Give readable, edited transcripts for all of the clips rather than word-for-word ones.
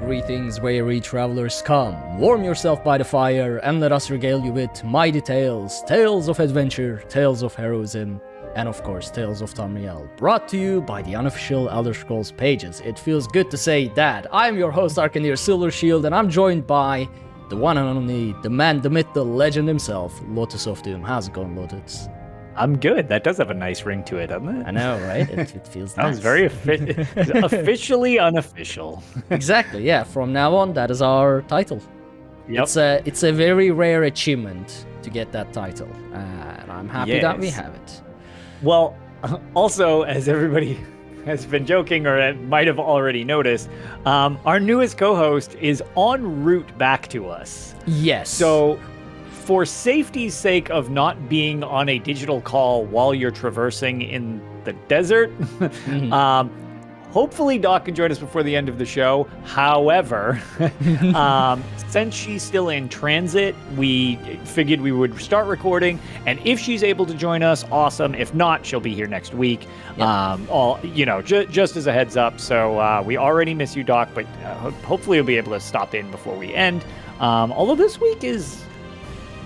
Greetings, weary travelers, come, warm yourself by the fire, and let us regale you with mighty tales, tales of adventure, tales of heroism, and of course, tales of Tamriel, brought to you by the unofficial Elder Scrolls pages. It feels good to say that. I'm your host, Arkhaniir Silver Shield, and I'm joined by the one and only, the man, the myth, the legend himself, Lotus of Doom. How's it going, Lotus? I'm good. That does have a nice ring to it, doesn't it? I know, right? It feels That nice. was very officially unofficial. Exactly, yeah. From now on, that is our title. Yep. It's a very rare achievement to get that title, and I'm happy that we have it. Well, also, as everybody has been joking or might have already noticed, our newest co-host is en route back to us. Yes. So, for safety's sake of not being on a digital call while you're traversing in the desert, hopefully Doc can join us before the end of the show. However, since she's still in transit, we figured we would start recording, and if she's able to join us, awesome. If not, she'll be here next week. Yep. Just as a heads up. So we already miss you, Doc, but hopefully you'll be able to stop in before we end. Although this week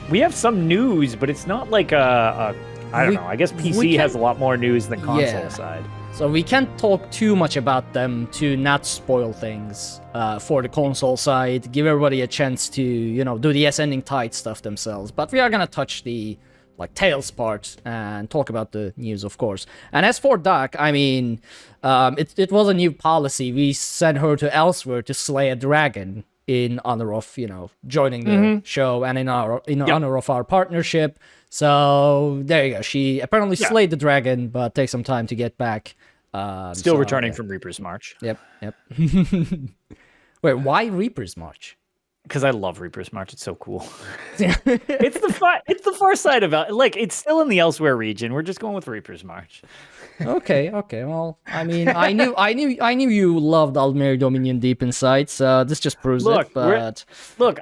we have some news, but it's not like I don't know. I guess PC has a lot more news than console side. So we can't talk too much about them to not spoil things for the console side. Give everybody a chance to, do the ascending tide stuff themselves. But we are gonna touch the Tales part and talk about the news, of course. And as for Doc, I mean, it was a new policy. We sent her to elsewhere to slay a dragon in honor of, joining the show and in honor of our partnership. So there you go. She apparently slayed the dragon, but takes some time to get back. Still returning from Reaper's March. Yep. Wait, why Reaper's March? Because I love Reaper's March. It's so cool. It's the far side of it's still in the Elsewhere region. We're just going with Reaper's March. Okay. Well, I mean, I knew you loved Aldmeri Dominion deep inside, so this just proves it. But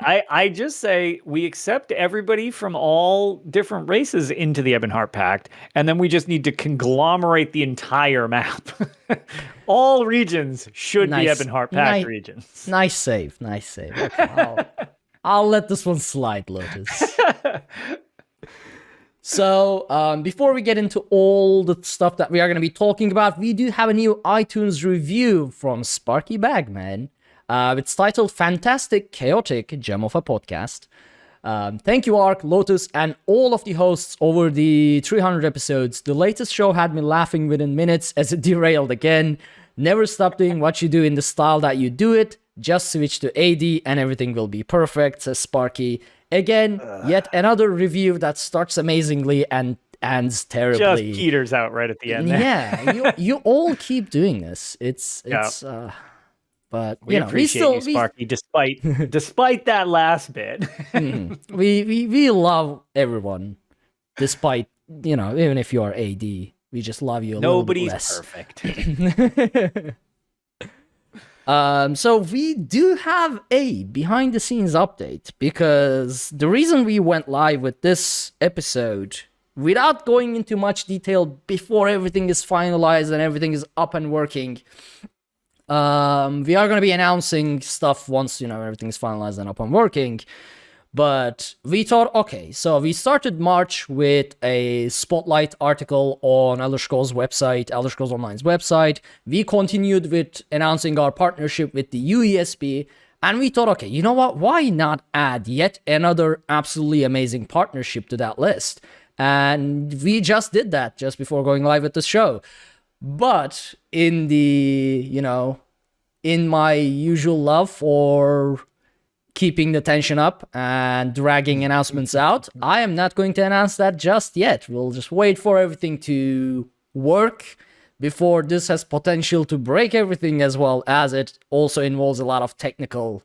I just say we accept everybody from all different races into the Ebonheart Pact, and then we just need to conglomerate the entire map. All regions should be Ebonheart Pact regions. Nice save. Okay, I'll let this one slide, Lotus. So, before we get into all the stuff that we are going to be talking about, we do have a new iTunes review from Sparky Bagman. It's titled Fantastic Chaotic Gem of a Podcast. Thank you, Ark, Lotus, and all of the hosts over the 300 episodes. The latest show had me laughing within minutes as it derailed again. Never stop doing what you do in the style that you do it. Just switch to AD and everything will be perfect, says Sparky. Again, yet another review that starts amazingly and ends terribly. Just peters out right at the end there. Yeah, you all keep doing this. But we appreciate you, Sparky, despite that last bit. We love everyone, despite even if you are AD, we just love you a little bit less. Nobody's perfect. So we do have a behind the scenes update, because the reason we went live with this episode without going into much detail before everything is finalized and everything is up and working, we are going to be announcing stuff once everything is finalized and up and working. But we thought, okay, so we started March with a spotlight article on Elder Scrolls website, Elder Scrolls Online's website. We continued with announcing our partnership with the UESP, and we thought, okay, you know what? Why not add yet another absolutely amazing partnership to that list? And we just did that just before going live with the show. But in in my usual love for keeping the tension up and dragging announcements out, I am not going to announce that just yet. We'll just wait for everything to work before this has potential to break everything, as well as it also involves a lot of technical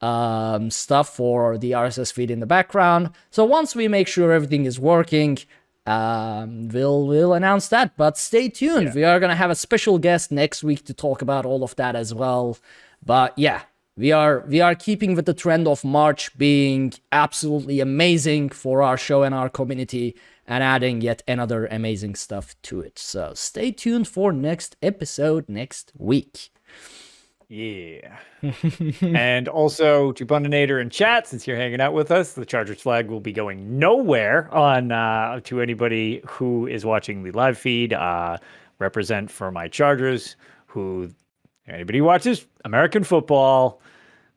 stuff for the RSS feed in the background. So once we make sure everything is working, we'll announce that. But stay tuned. Yeah. We are going to have a special guest next week to talk about all of that as well. But yeah, we are keeping with the trend of March being absolutely amazing for our show and our community, and adding yet another amazing stuff to it. So stay tuned for next episode next week. Yeah. And also to Bundinator in chat, since you're hanging out with us, the Chargers flag will be going nowhere on to anybody who is watching the live feed. Represent for my Chargers, who anybody who watches American football.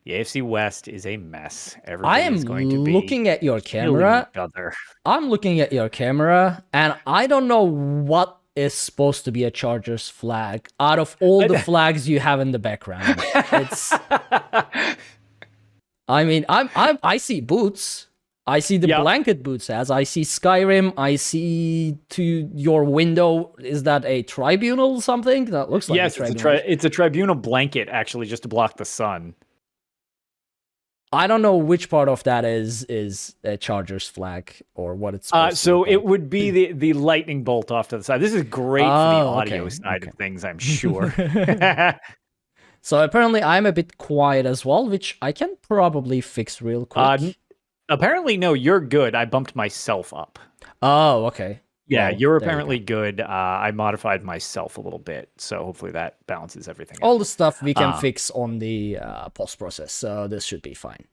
The AFC West is a mess. Everybody I am is going to be looking at your killing camera. each other. I'm looking at your camera, and I don't know what is supposed to be a Chargers flag out of all the flags you have in the background. It's. I mean, I see boots. I see the blanket boots as I see Skyrim. I see to your window. Is that a tribunal something? That looks like yes, a tribunal. it's a tribunal blanket actually, just to block the sun. I don't know which part of that is a Chargers flag or what it's supposed so to it would be the lightning bolt off to the side. This is great for the audio side of things, I'm sure. So apparently I'm a bit quiet as well, which I can probably fix real quick. Apparently, no, you're good. I bumped myself up. Oh, okay. Yeah, well, you're apparently good. I modified myself a little bit, so hopefully that balances everything All out. the stuff we can fix on the post process, so this should be fine.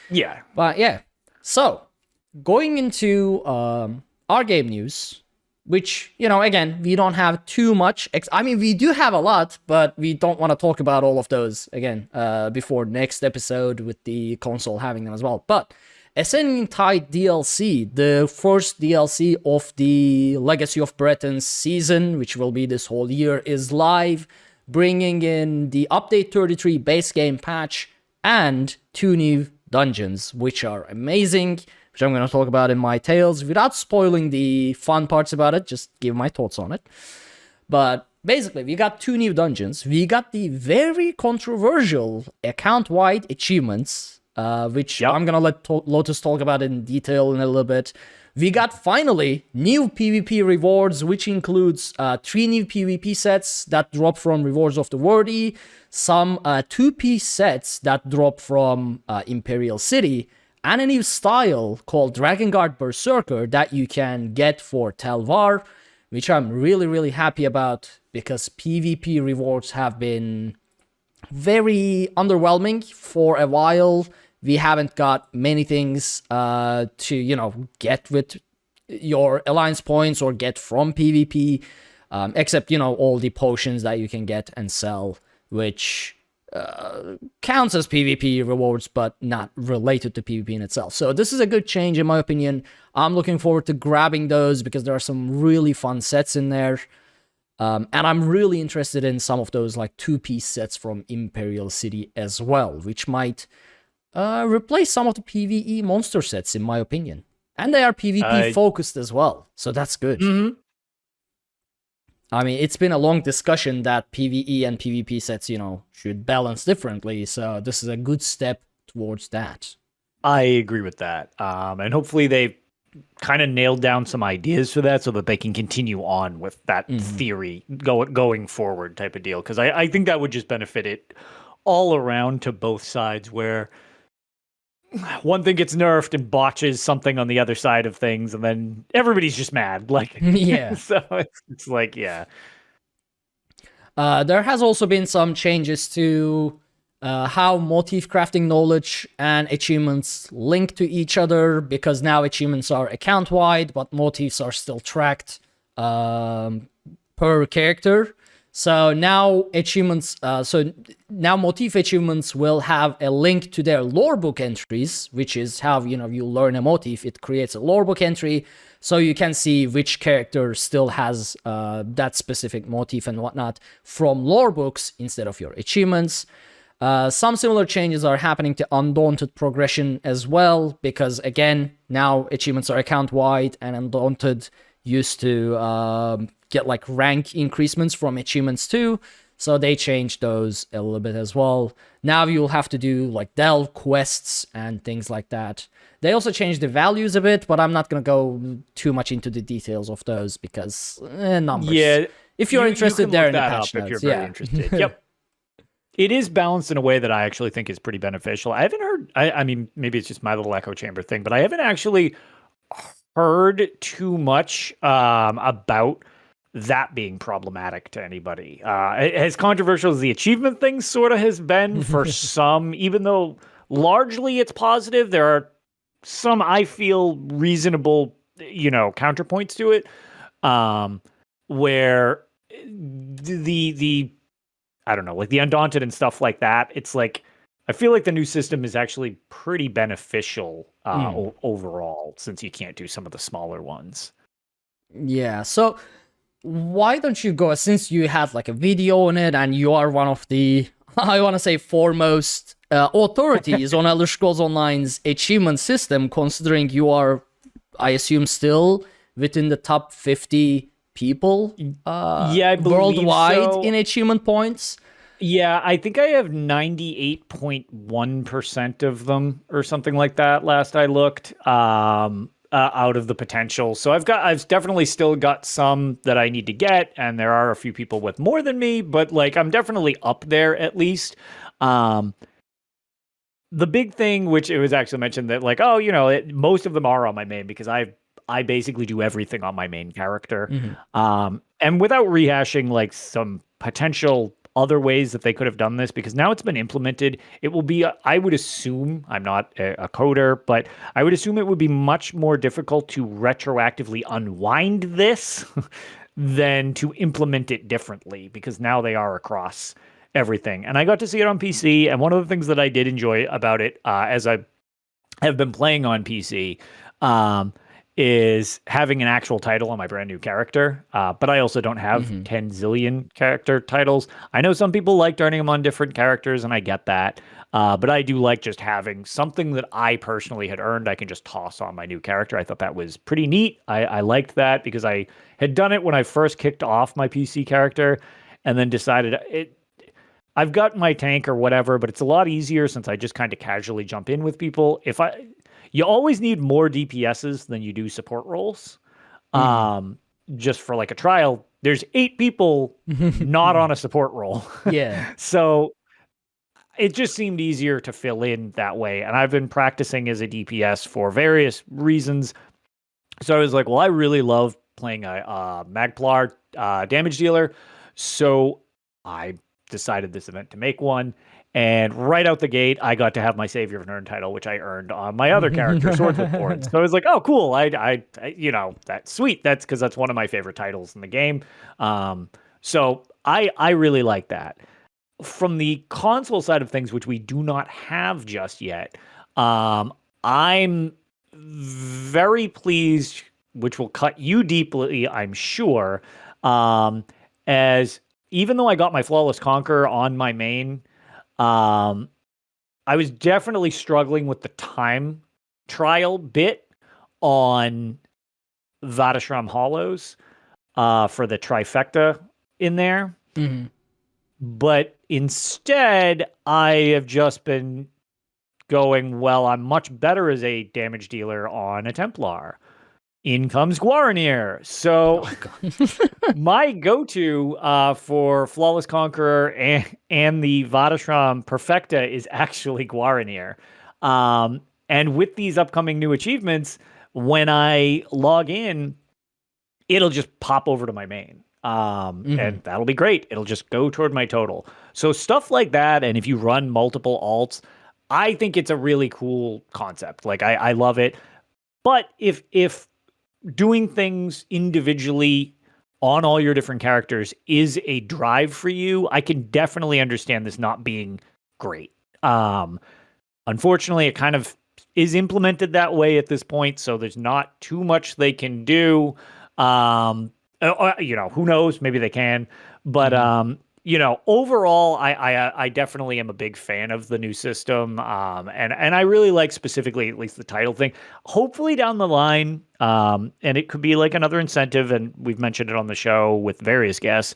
Yeah. But yeah, so going into our game news, which, you know, again, we don't have too much. I mean, we do have a lot, but we don't want to talk about all of those, again, before next episode with the console having them as well. But Ascending Tide DLC, the first DLC of the Legacy of Breton season, which will be this whole year, is live, bringing in the Update 33 base game patch and 2 new dungeons, which are amazing, which I'm going to talk about in my tales without spoiling the fun parts about it, just give my thoughts on it. But basically, we got 2 new dungeons. We got the very controversial account-wide achievements, which I'm going to let Lotus talk about in detail in a little bit. We got finally new PvP rewards, which includes 3 new PvP sets that drop from Rewards of the Worthy, some 2-piece sets that drop from Imperial City, and a new style called Dragon Guard Berserker that you can get for Telvar, which I'm really, really happy about because PvP rewards have been very underwhelming for a while. We haven't got many things to, you know, get with your alliance points or get from PvP, except, you know, all the potions that you can get and sell, which counts as PvP rewards, but not related to PvP in itself. So this is a good change, in my opinion. I'm looking forward to grabbing those because there are some really fun sets in there. And I'm really interested in some of those, like, 2-piece sets from Imperial City as well, which might replace some of the PvE monster sets, in my opinion. And they are PvP focused as well, so that's good. Mm-hmm. I mean, it's been a long discussion that PvE and PvP sets, you know, should balance differently, so this is a good step towards that. I agree with that. And hopefully they kind of nailed down some ideas for that so that they can continue on with that theory going forward type of deal. Because I think that would just benefit it all around to both sides, where one thing gets nerfed and botches something on the other side of things, and then everybody's just mad. Like, yeah. So it's like, yeah. There has also been some changes to how motif crafting knowledge and achievements link to each other, because now achievements are account-wide, but motifs are still tracked per character. So now achievements, now motif achievements will have a link to their lore book entries, which is how, you know, you learn a motif. It creates a lore book entry, so you can see which character still has that specific motif and whatnot from lore books instead of your achievements. Some similar changes are happening to Undaunted progression as well, because again, now achievements are account-wide, and Undaunted used to get like rank increasements from achievements too, so they changed those a little bit as well. Now you'll have to do like delve quests and things like that. They also changed the values a bit, but I'm not gonna go too much into the details of those because numbers. Yeah, if you're interested, there in the patch if notes. you're very interested. Yep. It is balanced in a way that I actually think is pretty beneficial. I haven't heard, I mean, maybe it's just my little echo chamber thing, but I haven't actually heard too much about that being problematic to anybody. As controversial as the achievement thing sort of has been for some, even though largely it's positive, there are some I feel reasonable, counterpoints to it, where the I don't know, like the Undaunted and stuff like that. It's like I feel like the new system is actually pretty beneficial overall, since you can't do some of the smaller ones. Yeah, so why don't you go, since you had like a video on it and you are one of the, I want to say, foremost authorities on Elder Scrolls Online's achievement system, considering you are, I assume, still within the top 50 people I believe worldwide so. in achievement points. Yeah, I think I have 98.1% of them or something like that last I looked, out of the potential. So I've definitely still got some that I need to get, and there are a few people with more than me, but like I'm definitely up there at least. The big thing, which it was actually mentioned that like, most of them are on my main, because I basically do everything on my main character. And without rehashing like some potential other ways that they could have done this, because now it's been implemented, it will be, I would assume, I'm not a coder, but I would assume it would be much more difficult to retroactively unwind this than to implement it differently, because now they are across everything. And I got to see it on PC, and one of the things that I did enjoy about it, as I have been playing on PC, is having an actual title on my brand new character. But I also don't have 10 zillion character titles. I know some people like turning them on different characters, and I get that. But I do like just having something that I personally had earned I can just toss on my new character. I thought that was pretty neat. I liked that because I had done it when I first kicked off my PC character, and then decided I've got my tank or whatever, but it's a lot easier since I just kind of casually jump in with people. You always need more DPSs than you do support roles. Just for like a trial, there's 8 people not on a support role. Yeah. So it just seemed easier to fill in that way. And I've been practicing as a DPS for various reasons. So I was like, well, I really love playing a Magplar damage dealer. So I decided this event to make one. And right out the gate, I got to have my Savior of Nern title, which I earned on my other character, Swords with Boards. So I was like, oh, cool. I that's sweet. That's because that's one of my favorite titles in the game. So I really like that. From the console side of things, which we do not have just yet, I'm very pleased, which will cut you deeply, I'm sure, as even though I got my Flawless Conquer on my main, I was definitely struggling with the time trial bit on Vatashram Hollows for the trifecta in there. But instead, I have just been going, well, I'm much better as a damage dealer on a Templar. In comes Arkhaniir. So my go-to for Flawless Conqueror and the Vatashram Perfecta is actually Arkhaniir. And with these upcoming new achievements, when I log in, it'll just pop over to my main. And that'll be great. It'll just go toward my total. So stuff like that, and if you run multiple alts, I think it's a really cool concept. Like I love it. But if doing things individually on all your different characters is a drive for you, I can definitely understand this not being great. Unfortunately, it kind of is implemented that way at this point, so there's not too much they can do. Who knows? Maybe they can. But overall, I definitely am a big fan of the new system. And I really like specifically at least the title thing. Hopefully down the line, and it could be like another incentive, and we've mentioned it on the show with various guests,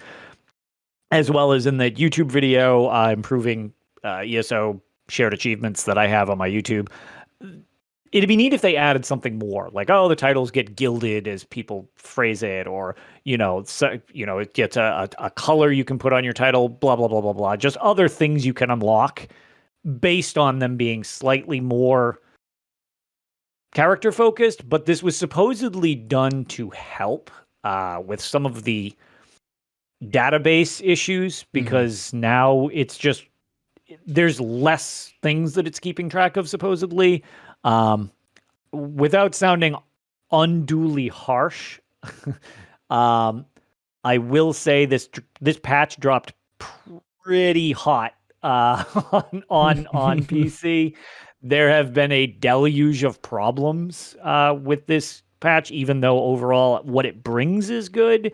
as well as in the YouTube video, improving ESO shared achievements that I have on my YouTube. It'd be neat if they added something more, like, the titles get gilded, as people phrase it, or, it gets a color you can put on your title, blah, blah, blah, blah, blah. Just other things you can unlock based on them being slightly more character focused. But this was supposedly done to help with some of the database issues because now it's just there's less things that it's keeping track of supposedly. Without sounding unduly harsh, I will say this patch dropped pretty hot on PC. There have been a deluge of problems with this patch, even though overall what it brings is good.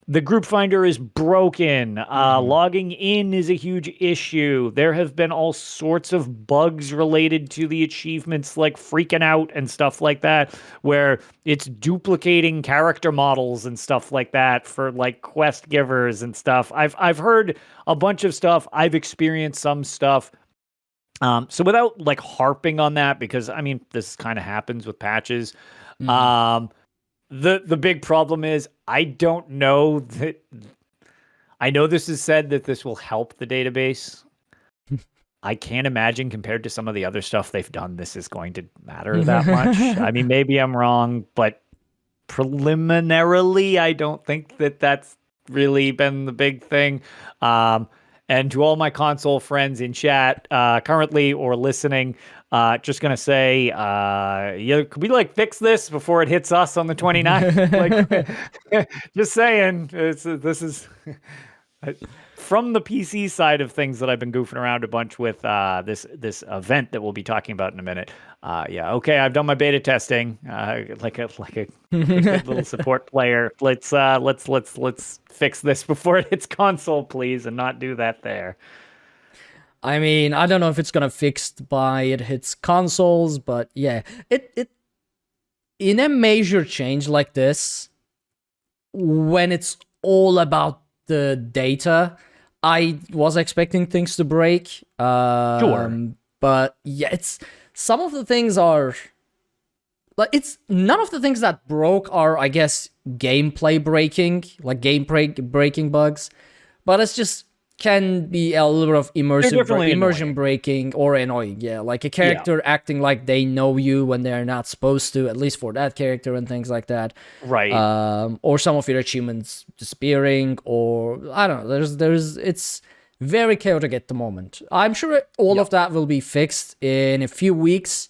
The group finder is broken. Logging in is a huge issue. There have been all sorts of bugs related to the achievements, like freaking out and stuff like that, where it's duplicating character models and stuff like that for like quest givers and stuff. I've heard a bunch of stuff. I've experienced some stuff. So without like harping on that, because I mean, this kind of happens with patches. The big problem is I don't know that. I know this is said that this will help the database. I can't imagine compared to some of the other stuff they've done, this is going to matter that much. I mean, maybe I'm wrong, but preliminarily, I don't think that that's really been the big thing. And to all my console friends in chat, currently or listening, just gonna say, could we like fix this before it hits us on the 29th? Like, just saying, this is from the PC side of things that I've been goofing around a bunch with this event that we'll be talking about in a minute. Okay, I've done my beta testing, like a little support player. Let's fix this before it hits console, please, and not do that there. I mean, I don't know if it's gonna fixed by it hits consoles, but yeah, it in a major change like this, when it's all about the data, I was expecting things to break. Sure. But yeah, it's some of the things are like it's none of the things that broke are, I guess, gameplay breaking, like breaking bugs, but it's just can be a little bit of immersion breaking or annoying. Yeah, like a character acting like they know you when they're not supposed to, at least for that character and things like that. Right. Or some of your achievements disappearing, or I don't know. There's it's very chaotic at the moment. I'm sure all of that will be fixed in a few weeks,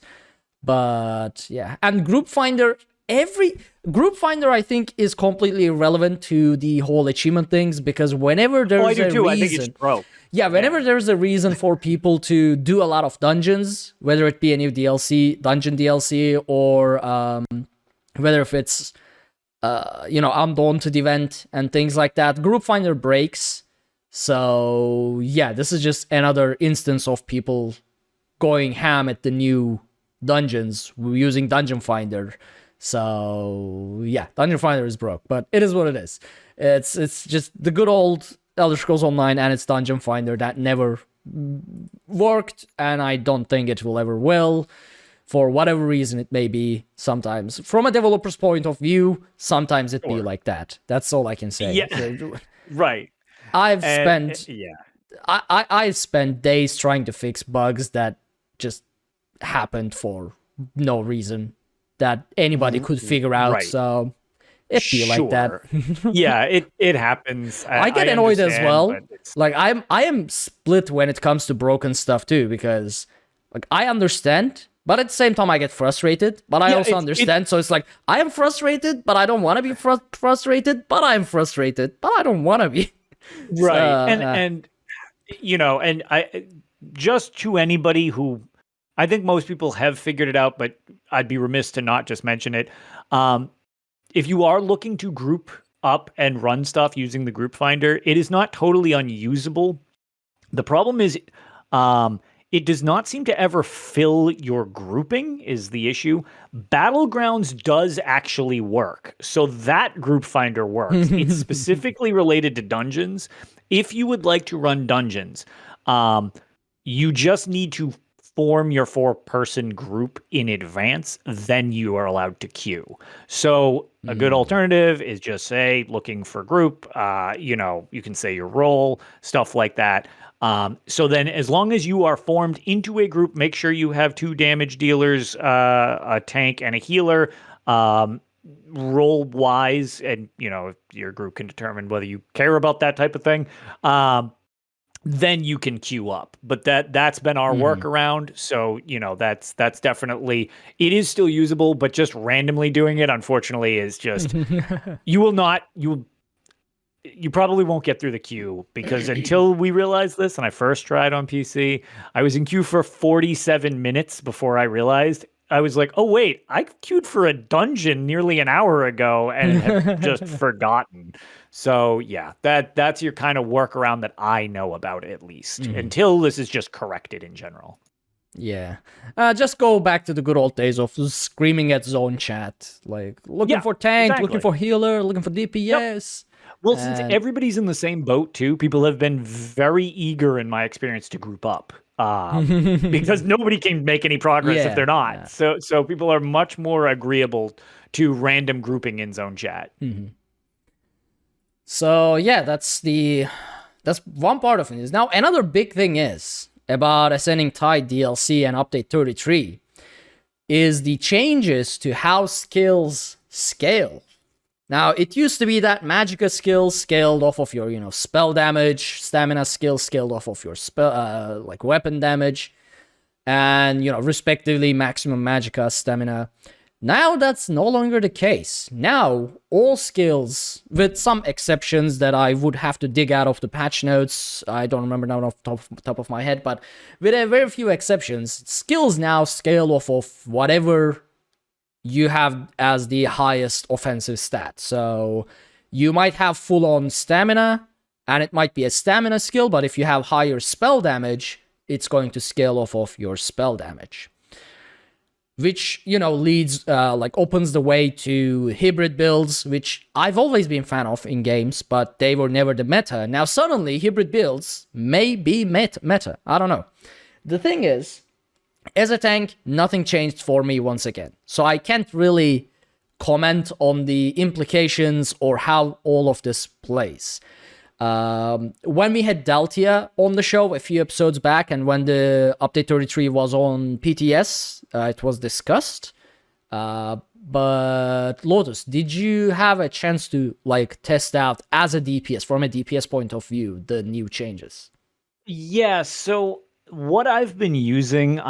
but yeah. And Group Finder. Every Group Finder, I think, is completely irrelevant to the whole achievement things, because whenever there's a reason, I think it's broke. Yeah, whenever there's a reason for people to do a lot of dungeons, whether it be a new dungeon DLC, or whether if it's Undaunted event and things like that, Group Finder breaks. So yeah, this is just another instance of people going ham at the new dungeons using Dungeon Finder. So yeah, Dungeon Finder is broke, but it is what it is. It's just the good old Elder Scrolls Online and its Dungeon Finder that never worked, and I don't think it will ever will, for whatever reason it may be. Sometimes, from a developer's point of view, sometimes it be like that. That's all I can say. Yeah, right. I've spent days trying to fix bugs that just happened for no reason that anybody could figure out. Right. So it be like that. Yeah, it happens. I get annoyed as well. Like I am split when it comes to broken stuff too, because like I understand, but at the same time I get frustrated. But I also understand. So it's like I am frustrated, but I don't want to be frustrated. But I'm frustrated, but I don't want to be. Right. And I just to anybody who, I think most people have figured it out, but I'd be remiss to not just mention it. If you are looking to group up and run stuff using the Group Finder, it is not totally unusable. The problem is it does not seem to ever fill your grouping is the issue. Battlegrounds does actually work. So that Group Finder works. It's specifically related to dungeons. If you would like to run dungeons, you just need to form your 4-person group in advance, then you are allowed to queue. So a good alternative is just say looking for group, you can say your role, stuff like that. So then as long as you are formed into a group, make sure you have 2 damage dealers, a tank and a healer. role wise, and if your group can determine whether you care about that type of thing, then you can queue up. But that's been our workaround. So, that's definitely, it is still usable, but just randomly doing it, unfortunately, is just, you probably won't get through the queue, because until we realized this, and I first tried on PC, I was in queue for 47 minutes before I realized. I was like, oh, wait, I queued for a dungeon nearly an hour ago and had just forgotten. So, yeah, that's your kind of workaround that I know about, at least, until this is just corrected in general. Yeah. Just go back to the good old days of screaming at zone chat. Like, looking for tank, looking for healer, looking for DPS. Yep. Well, since everybody's in the same boat, too, people have been very eager, in my experience, to group up. Because nobody can make any progress if they're not. Yeah. So people are much more agreeable to random grouping in zone chat. So yeah, that's one part of it. Now another big thing is about Ascending Tide DLC and Update 33 is the changes to how skills scale. Now, it used to be that Magicka skills scaled off of your, spell damage, stamina skills scaled off of your spell, like weapon damage, and, respectively, maximum Magicka, stamina. Now, that's no longer the case. Now, all skills, with some exceptions that I would have to dig out of the patch notes, I don't remember now off the top of my head, but with a very few exceptions, skills now scale off of whatever you have as the highest offensive stat. So you might have full-on stamina, and it might be a stamina skill, but if you have higher spell damage, it's going to scale off of your spell damage. Which, leads, opens the way to hybrid builds, which I've always been a fan of in games, but they were never the meta. Now suddenly, hybrid builds may be meta. I don't know. The thing is, as a tank, nothing changed for me once again. So I can't really comment on the implications or how all of this plays. When we had Daltia on the show a few episodes back, and when the Update 33 was on PTS, it was discussed. But Lotus, did you have a chance to test out as a DPS, from a DPS point of view, the new changes? Yeah, so what I've been using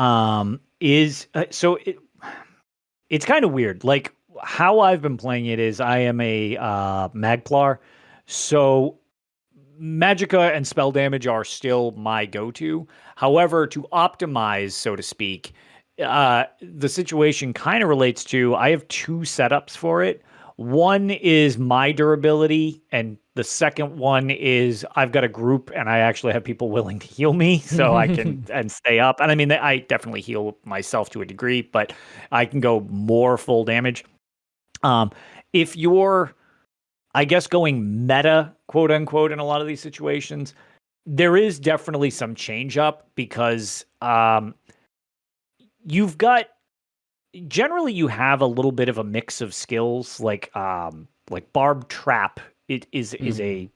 is it's kind of weird. Like, how I've been playing it is I am a Magplar, so Magicka and spell damage are still my go-to. However, to optimize, so to speak, the situation kind of relates to, I have two setups for it. One is my durability, and the second one is I've got a group and I actually have people willing to heal me so I can and stay up. And I mean, I definitely heal myself to a degree, but I can go more full damage. If you're, I guess, going meta, quote unquote, in a lot of these situations, there is definitely some change up, because you've got, generally you have a little bit of a mix of skills, like Barb Trap. It is a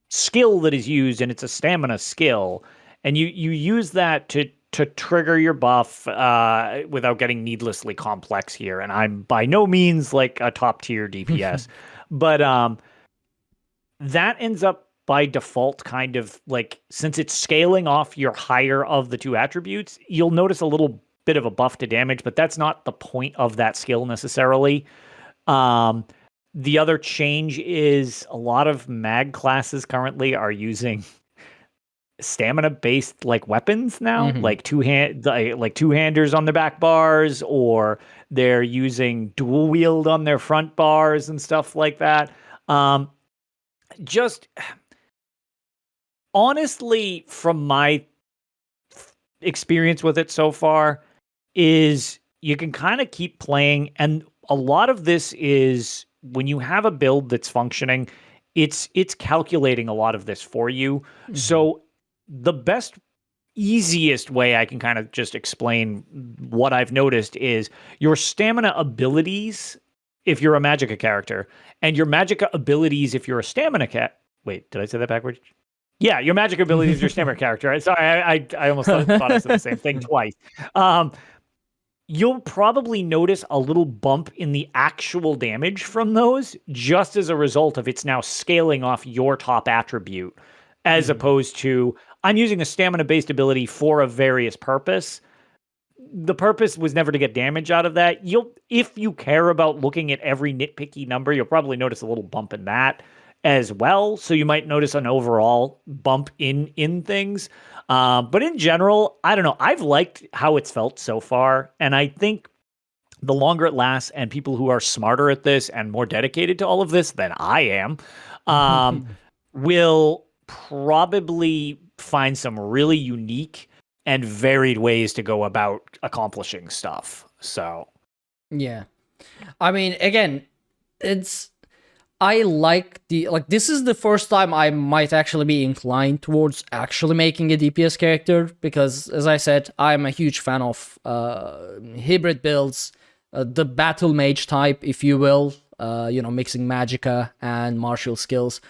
skill that is used, and it's a stamina skill, and you use that to trigger your buff without getting needlessly complex here. And I'm by no means like a top tier DPS, but that ends up by default kind of like, since it's scaling off your higher of the two attributes, you'll notice a little bit of a buff to damage, but that's not the point of that skill necessarily. The other change is a lot of mag classes currently are using stamina based weapons now, like two-handers on their back bars, or they're using dual wield on their front bars and stuff like that. Just honestly, from my experience with it so far, is you can kind of keep playing, and a lot of this is when you have a build that's functioning, it's calculating a lot of this for you. So the best, easiest way I can kind of just explain what I've noticed is your stamina abilities if you're a Magicka character, and your Magicka abilities if you're a stamina cat. Wait, did I say that backwards? Yeah, your Magicka abilities if you're a stamina character. Sorry, I almost thought I said the same thing twice. you'll probably notice a little bump in the actual damage from those just as a result of it's now scaling off your top attribute, as opposed to I'm using a stamina-based ability for a various purpose. The purpose was never to get damage out of that. If you care about looking at every nitpicky number, you'll probably notice a little bump in that as well. So you might notice an overall bump in things. But in general, I don't know. I've liked how it's felt so far. And I think the longer it lasts and people who are smarter at this and more dedicated to all of this than I am, will probably find some really unique and varied ways to go about accomplishing stuff. So, yeah. I mean, again, I like this is the first time I might actually be inclined towards actually making a DPS character, because as I said, I'm a huge fan of hybrid builds, the battle mage type, if you will, mixing magicka and martial skills.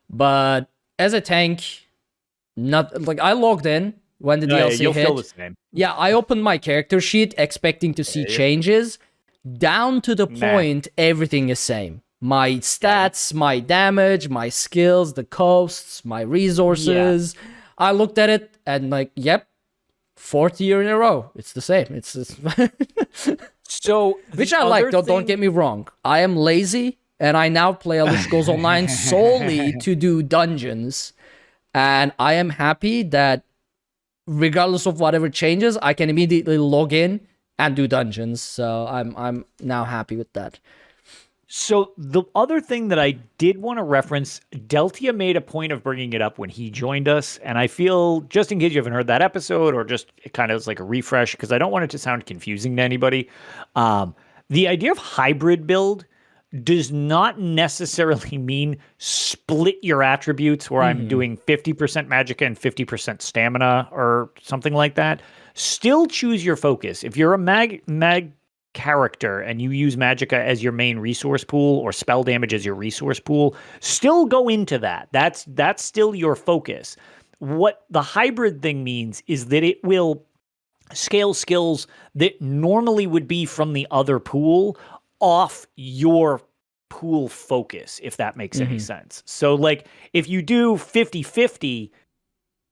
But as a tank, not like I logged in when the DLC hit. Feel the same. Yeah, I opened my character sheet expecting to see changes. Down to the point, everything is same. My stats, my damage, my skills, the costs, my resources. Yeah. I looked at it and like, yep, 4th year in a row. It's the same. It's so, which I like. Don't get me wrong. I am lazy, and I now play Elder Scrolls Online solely to do dungeons. And I am happy that regardless of whatever changes, I can immediately log in and do dungeons. So I'm now happy with that. So the other thing that I did want to reference, Deltia made a point of bringing it up when he joined us. And I feel, just in case you haven't heard that episode, or just it kind of is like a refresh, because I don't want it to sound confusing to anybody. The idea of hybrid build does not necessarily mean split your attributes where I'm doing 50% magicka and 50% stamina or something like that. Still choose your focus. If you're a mag character and you use magicka as your main resource pool or spell damage as your resource pool, still go into that. That's still your focus. What the hybrid thing means is that it will scale skills that normally would be from the other pool off your pool focus, if that makes any sense. So like if you do 50-50,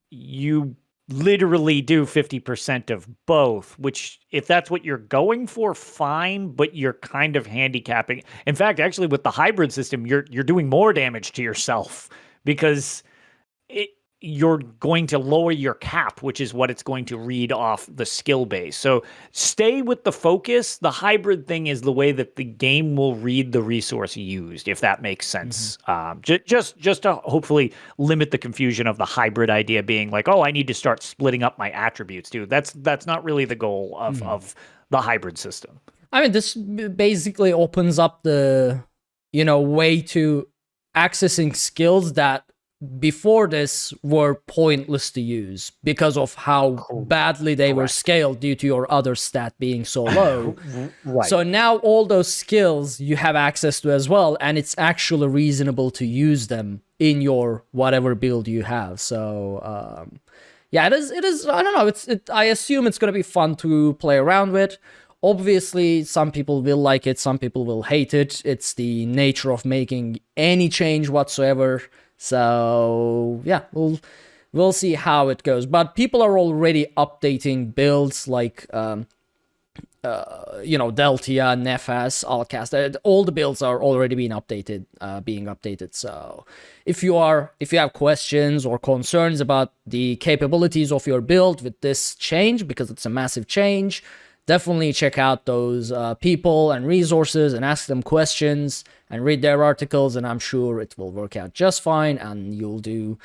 you literally do 50% of both, which if that's what you're going for, fine, but you're kind of handicapping. In fact, actually with the hybrid system, you're doing more damage to yourself because you're going to lower your cap, which is what it's going to read off the skill base. So stay with the focus. The hybrid thing is the way that the game will read the resource used, if that makes sense. Just to hopefully limit the confusion of the hybrid idea being like, oh, I need to start splitting up my attributes too. That's not really the goal of the hybrid system. I mean, this basically opens up the, way to accessing skills that before this were pointless to use because of how badly they were scaled due to your other stat being so low. Right. So now all those skills you have access to as well, and it's actually reasonable to use them in your whatever build you have. So yeah, it is I don't know, I assume it's going to be fun to play around with. Obviously, some people will like it, some people will hate it. It's the nature of making any change whatsoever. So yeah, we'll see how it goes. But people are already updating builds like Deltia, Nefas, Alcast. All the builds are already being updated. So if you have questions or concerns about the capabilities of your build with this change, because it's a massive change, definitely check out those people and resources and ask them questions and read their articles, and I'm sure it will work out just fine and you'll do...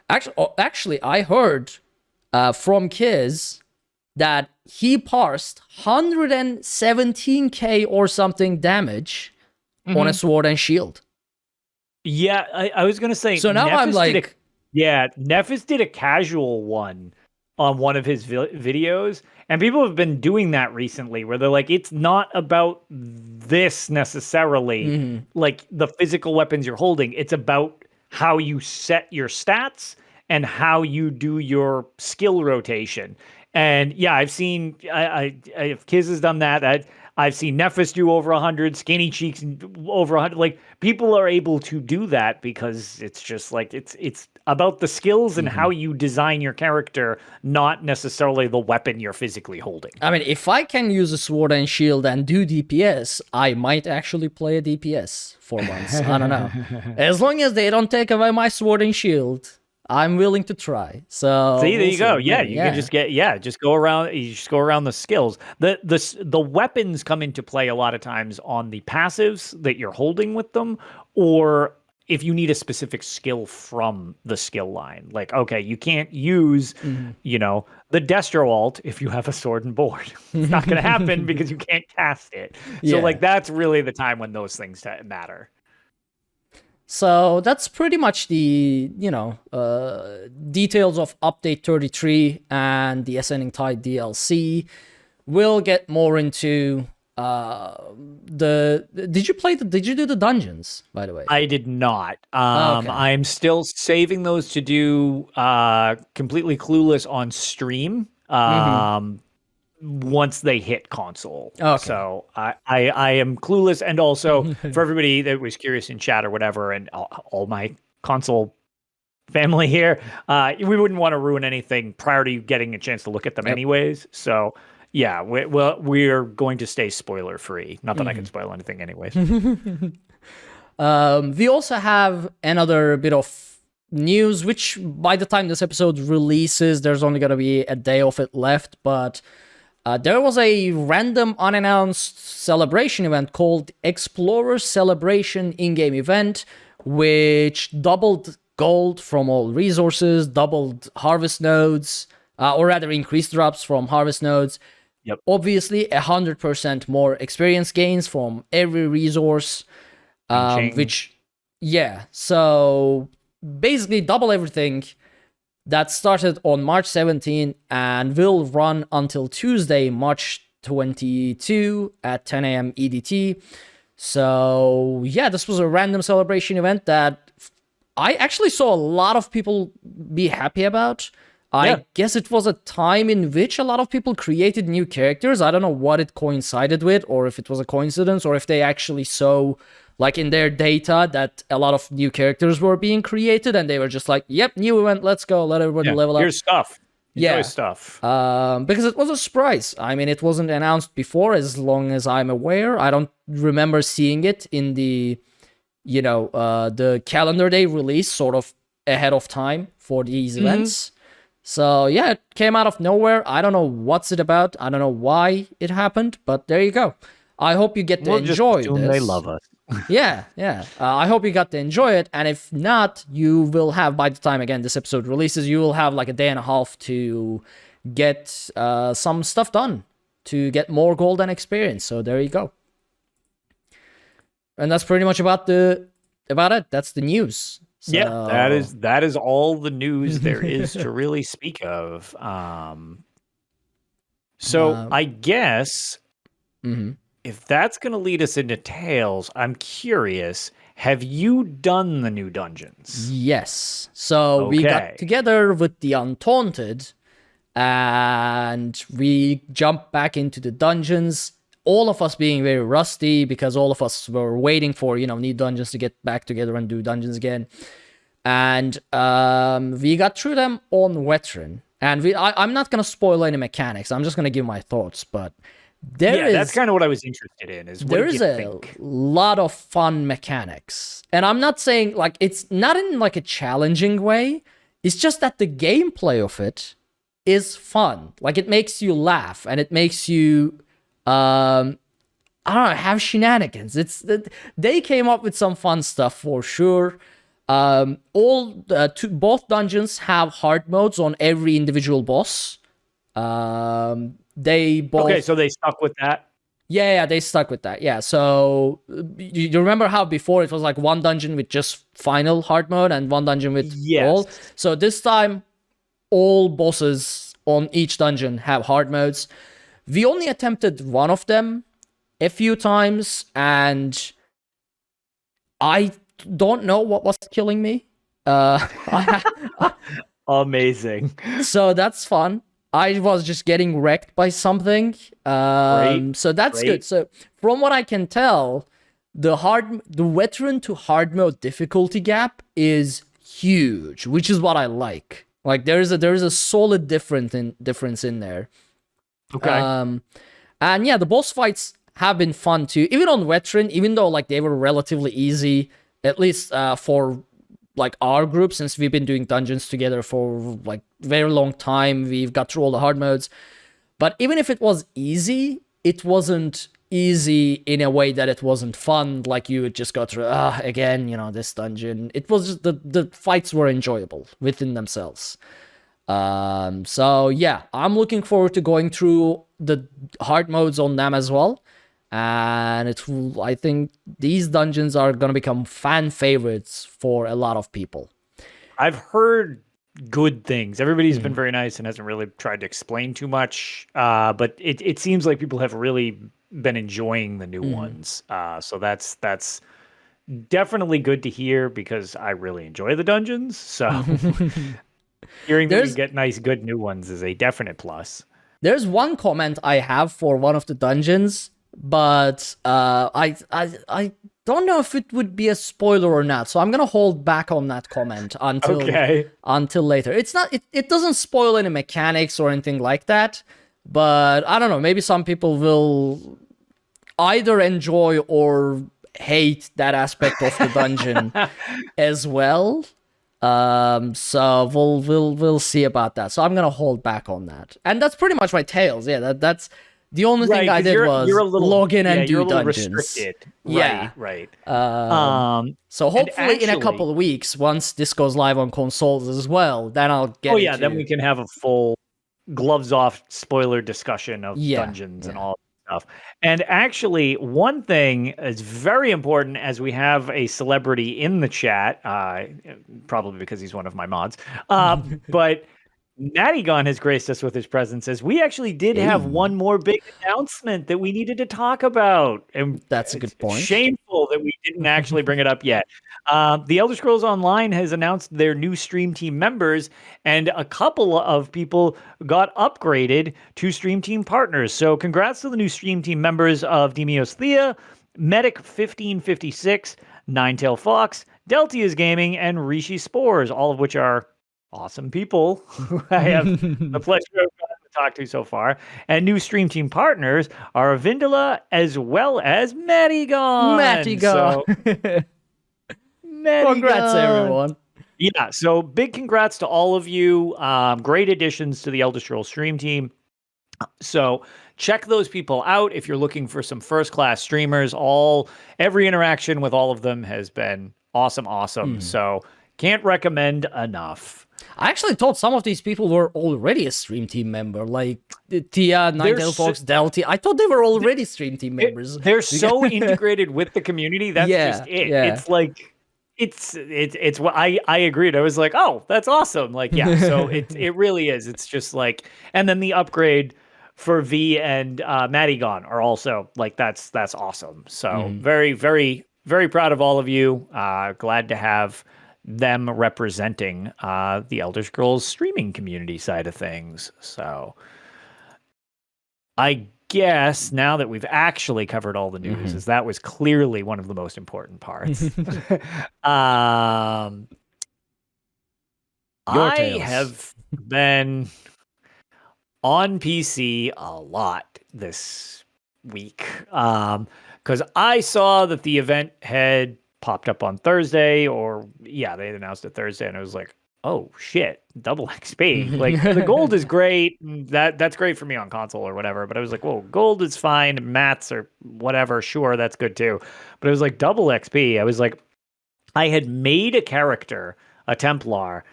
Actually, I heard from Kiz that he parsed 117k or something damage on a sword and shield. Yeah, I was going to say... So now I'm like... Nefas did a casual one on one of his videos, and people have been doing that recently where they're like, it's not about this necessarily, like the physical weapons you're holding. It's about how you set your stats and how you do your skill rotation. And yeah, I've seen if Kiz has done that. I've seen Nephis do over 100, Skinny Cheeks over 100. Like people are able to do that because it's just like it's about the skills and how you design your character, not necessarily the weapon you're physically holding. I mean, if I can use a sword and shield and do DPS, I might actually play a DPS for once. I don't know. As long as they don't take away my sword and shield, I'm willing to try. So see, there you go. Yeah, you can just just go around. You just go around the skills. The weapons come into play a lot of times on the passives that you're holding with them, or if you need a specific skill from the skill line. Like, okay, you can't use, the Destro alt if you have a sword and board. It's not going to happen because you can't cast it. So, like, that's really the time when those things matter. So that's pretty much the, details of Update 33 and the Ascending Tide DLC. We'll get more into did you do the dungeons, by the way? I did not. Okay. I'm still saving those to do Completely Clueless on stream. Once they hit console. Okay. So I am clueless, and also for everybody that was curious in chat or whatever, and all my console family here, we wouldn't want to ruin anything prior to you getting a chance to look at them anyways. So yeah, we're going to stay spoiler free. Not that I can spoil anything anyways. We also have another bit of news, which by the time this episode releases, there's only going to be a day of it left, but there was a random unannounced celebration event called Explorer Celebration in-game event, which doubled gold from all resources, doubled harvest nodes, or rather increased drops from harvest nodes. Yep. Obviously, 100% more experience gains from every resource, so basically double everything. That started on March 17 and will run until Tuesday, March 22 at 10 a.m. EDT. So yeah, this was a random celebration event that I actually saw a lot of people be happy about. I guess it was a time in which a lot of people created new characters. I don't know what it coincided with, or if it was a coincidence, or if they actually saw, like, in their data that a lot of new characters were being created, and they were just like, yep, new event, let's go, let everybody level up. Here's stuff. Enjoy stuff. Because it was a surprise. I mean, it wasn't announced before, as long as I'm aware. I don't remember seeing it in the, the calendar day release sort of ahead of time for these events. So yeah, it came out of nowhere. I don't know what's it about. I don't know why it happened, but there you go. I hope you get to enjoy this. They love us. Yeah. I hope you got to enjoy it. And if not, you will have, by the time, again, this episode releases, you will have like a day and a half to get some stuff done to get more gold and experience. So there you go. And that's pretty much about it. That's the news. So... Yeah, that is all the news there is to really speak of. I guess if that's going to lead us into Tales, I'm curious, have you done the new dungeons? Yes. So we got together with the Untaunted and we jumped back into the dungeons. All of us being very rusty because all of us were waiting for, new dungeons to get back together and do dungeons again. And we got through them on Veteran. And I'm not going to spoil any mechanics. I'm just going to give my thoughts. But that's kind of what I was interested in. There's a lot of fun mechanics. And I'm not saying, like, it's not in, like, a challenging way. It's just that the gameplay of it is fun. Like, it makes you laugh. And it makes you... I don't know, have shenanigans. They came up with some fun stuff for sure. Both dungeons have hard modes on every individual boss. They both. Okay, so they stuck with that. Yeah, they stuck with that. Yeah, so you remember how before it was like one dungeon with just final hard mode and one dungeon with all. So this time, all bosses on each dungeon have hard modes. We only attempted one of them a few times, and I don't know what was killing me. Amazing. So that's fun. I was just getting wrecked by something. So that's good. So from what I can tell, the veteran to hard mode difficulty gap is huge, which is what I like. Like there is a solid difference in there. Okay. And yeah, the boss fights have been fun too. Even on veteran, even though like they were relatively easy, at least for like our group, since we've been doing dungeons together for like very long time, we've got through all the hard modes. But even if it was easy, it wasn't easy in a way that it wasn't fun. Like you would just go through again, this dungeon. It was just the fights were enjoyable within themselves. So yeah, I'm looking forward to going through the hard modes on them as well. And I think these dungeons are gonna become fan favorites for a lot of people. I've heard good things. Everybody's been very nice and hasn't really tried to explain too much. But it seems like people have really been enjoying the new ones. So that's definitely good to hear because I really enjoy the dungeons. So hearing that we get nice, good new ones is a definite plus. There's one comment I have for one of the dungeons, but I don't know if it would be a spoiler or not. So I'm gonna hold back on that comment until later. It's not. It doesn't spoil any mechanics or anything like that. But I don't know. Maybe some people will either enjoy or hate that aspect of the dungeon as well. So we'll see about that. So I'm gonna hold back on that. And that's pretty much my tales. Yeah, that's the only thing I did was log in and do dungeons. Restricted. Yeah, right. So hopefully in a couple of weeks, once this goes live on consoles as well, then I'll get. Then we can have a full gloves off spoiler discussion of dungeons and all that stuff. And actually, one thing is very important as we have a celebrity in the chat, probably because he's one of my mods, but Nattygon has graced us with his presence as we actually did have one more big announcement that we needed to talk about. And that's a good point. Shameful that we didn't actually bring it up yet. The Elder Scrolls Online has announced their new Stream Team members, and a couple of people got upgraded to Stream Team partners. So congrats to the new Stream Team members of Demios Thea, Medic 1556, Ninetail Fox, Deltia's Gaming, and Rishi Spores, all of which are awesome people who I have the pleasure of to talk to so far. And new Stream Team partners are Vindala as well as Mattygon. So, congrats, everyone. Yeah, so big congrats to all of you. Great additions to the Elder Scrolls Stream Team. So check those people out if you're looking for some first-class streamers. Every interaction with all of them has been awesome. So can't recommend enough. I actually thought some of these people were already a Stream Team member, like Tia, Ninetail Fox, Delty. I thought they were already Stream Team members. They're so integrated with the community. That's just it. Yeah. It's like it's what I agreed. I was like, oh, that's awesome. Like, yeah. So it really is. It's just like, and then the upgrade for V and Mattygon are also like that's awesome. So very, very, very proud of all of you. Glad to have them representing the Elder Scrolls streaming community side of things. So I guess now that we've actually covered all the news, as that was clearly one of the most important parts. I have been on PC a lot this week because I saw that the event had popped up on Thursday, they had announced it Thursday, and I was like, oh shit, double XP. Like the gold is great. That's great for me on console or whatever. But I was like, whoa, gold is fine. Mats or whatever, sure, that's good too. But it was like double XP. I was like, I had made a character, a Templar,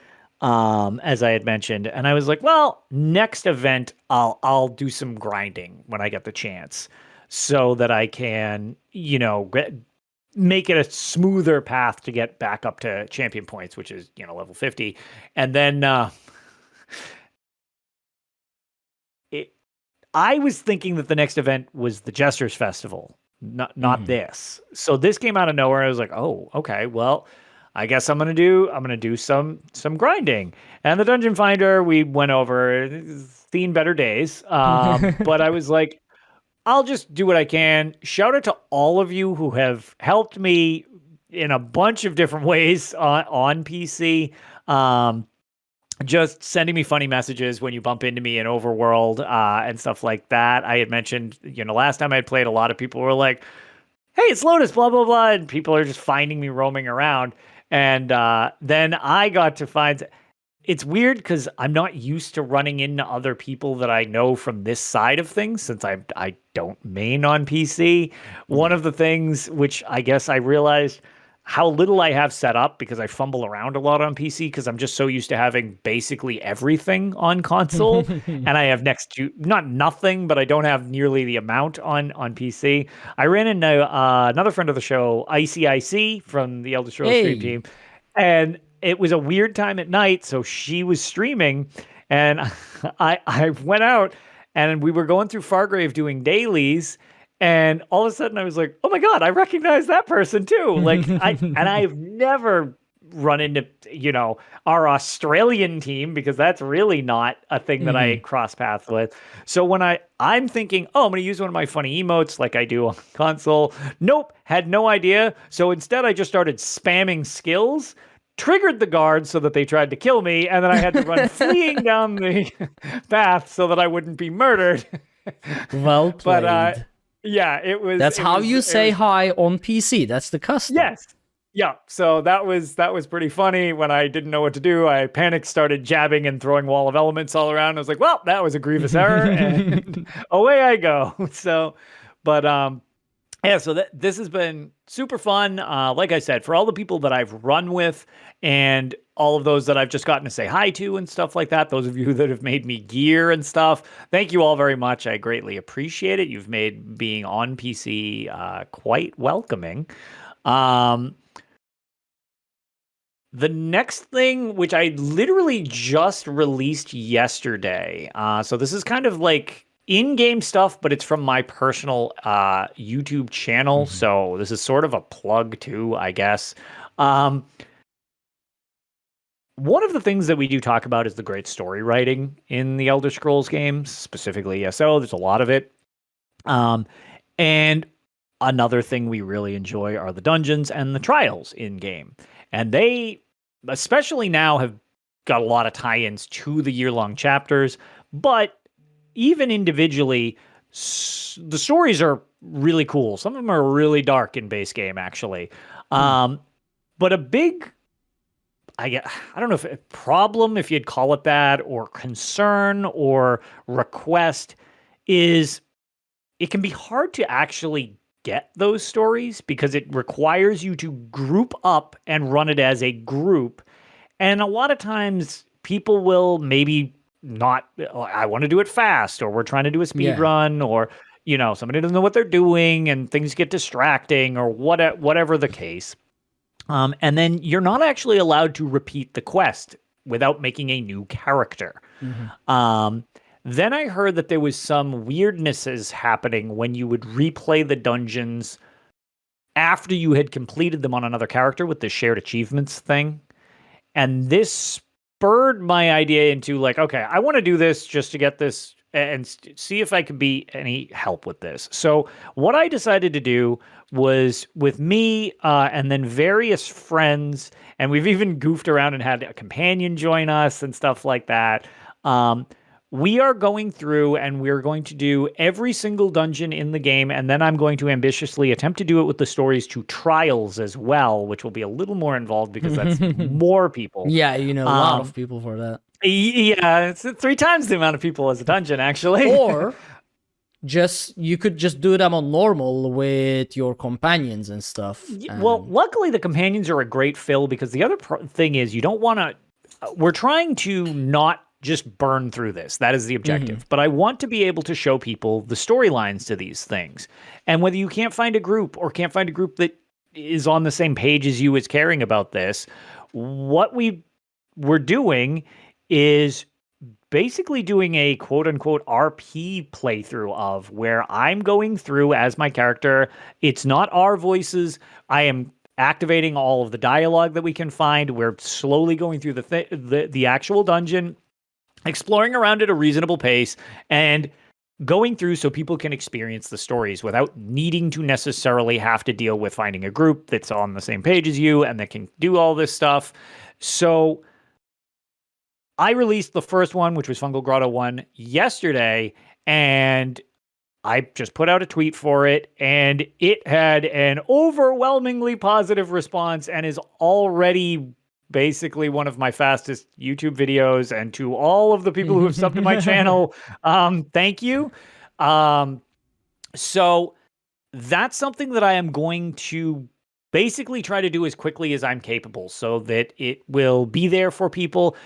as I had mentioned, and I was like, well, next event I'll do some grinding when I get the chance, so that I can, make it a smoother path to get back up to champion points, which is, level 50. And then I was thinking that the next event was the Jesters Festival, not this. So this came out of nowhere. I was like, oh, okay, well, I guess I'm gonna do some grinding. And the Dungeon Finder, we went over, seen better days. But I was like, I'll just do what I can. Shout out to all of you who have helped me in a bunch of different ways on PC. Just sending me funny messages when you bump into me in Overworld and stuff like that. I had mentioned, last time I had played, a lot of people were like, hey, it's Lotus, blah, blah, blah. And people are just finding me roaming around. And then I got to find... It's weird because I'm not used to running into other people that I know from this side of things since I don't main on PC. One of the things which I guess I realized how little I have set up because I fumble around a lot on PC because I'm just so used to having basically everything on console. And I have next to, not nothing, but I don't have nearly the amount on PC. I ran into another friend of the show, ICIC from the Elder Scrolls Stream team. And it was a weird time at night, so she was streaming, and I went out, and we were going through Fargrave doing dailies, and all of a sudden I was like, oh my god, I recognize that person too. Like, I've never run into, our Australian team, because that's really not a thing that I cross paths with. So when I'm thinking, oh, I'm going to use one of my funny emotes like I do on console. Nope, had no idea. So instead I just started spamming skills, triggered the guards so that they tried to kill me, and then I had to run fleeing down the path so that I wouldn't be murdered. Well played. But yeah, it was... That's how you say hi on PC. That's the custom. Yes. Yeah, so that was pretty funny. When I didn't know what to do, I panicked, started jabbing and throwing Wall of Elements all around. I was like, well, that was a grievous error, and away I go. So, but yeah, so this has been super fun. Like I said, for all the people that I've run with and all of those that I've just gotten to say hi to and stuff like that, those of you that have made me gear and stuff, thank you all very much. I greatly appreciate it. You've made being on PC quite welcoming. The next thing, which I literally just released yesterday, so this is kind of like in-game stuff, but it's from my personal YouTube channel, so this is sort of a plug too, I guess. One of the things that we do talk about is the great story writing in the Elder Scrolls games, specifically ESO. There's a lot of it. And another thing we really enjoy are the dungeons and the trials in-game. And they, especially now, have got a lot of tie-ins to the year-long chapters, but even individually, the stories are really cool. Some of them are really dark in base game, actually. But a big, I don't know if a problem, if you'd call it that, or concern or request, is it can be hard to actually get those stories because it requires you to group up and run it as a group. And a lot of times people will maybe not, I want to do it fast, or we're trying to do a speed run, or, somebody doesn't know what they're doing and things get distracting, or whatever the case. And then you're not actually allowed to repeat the quest without making a new character. Then I heard that there was some weirdnesses happening when you would replay the dungeons after you had completed them on another character with the shared achievements thing. And this spurred my idea into like, okay, I want to do this just to get this and see if I could be any help with this. So what I decided to do was, with me and then various friends, and we've even goofed around and had a companion join us and stuff like that. We are going through and we're going to do every single dungeon in the game, and then I'm going to ambitiously attempt to do it with the stories to trials as well, which will be a little more involved because that's more people. Yeah, a lot of people for that. Yeah, it's 3 times the amount of people as a dungeon, actually. Or you could just do them on normal with your companions and stuff. Well, luckily the companions are a great fill, because the other thing is you don't want to... We're trying to not just burn through this. That is the objective. But I want to be able to show people the storylines to these things. And whether you can't find a group or can't find a group that is on the same page as you is caring about this, what we're doing is basically doing a quote-unquote RP playthrough of where I'm going through as my character. It's not our voices. I am activating all of the dialogue that we can find. We're slowly going through the actual dungeon, exploring around at a reasonable pace, and going through so people can experience the stories without needing to necessarily have to deal with finding a group that's on the same page as you and that can do all this stuff. So I released the first one, which was Fungal Grotto 1, yesterday, and I just put out a tweet for it, and it had an overwhelmingly positive response and is already basically one of my fastest YouTube videos. And to all of the people who have subbed to my channel, thank you. So that's something that I am going to basically try to do as quickly as I'm capable so that it will be there for people.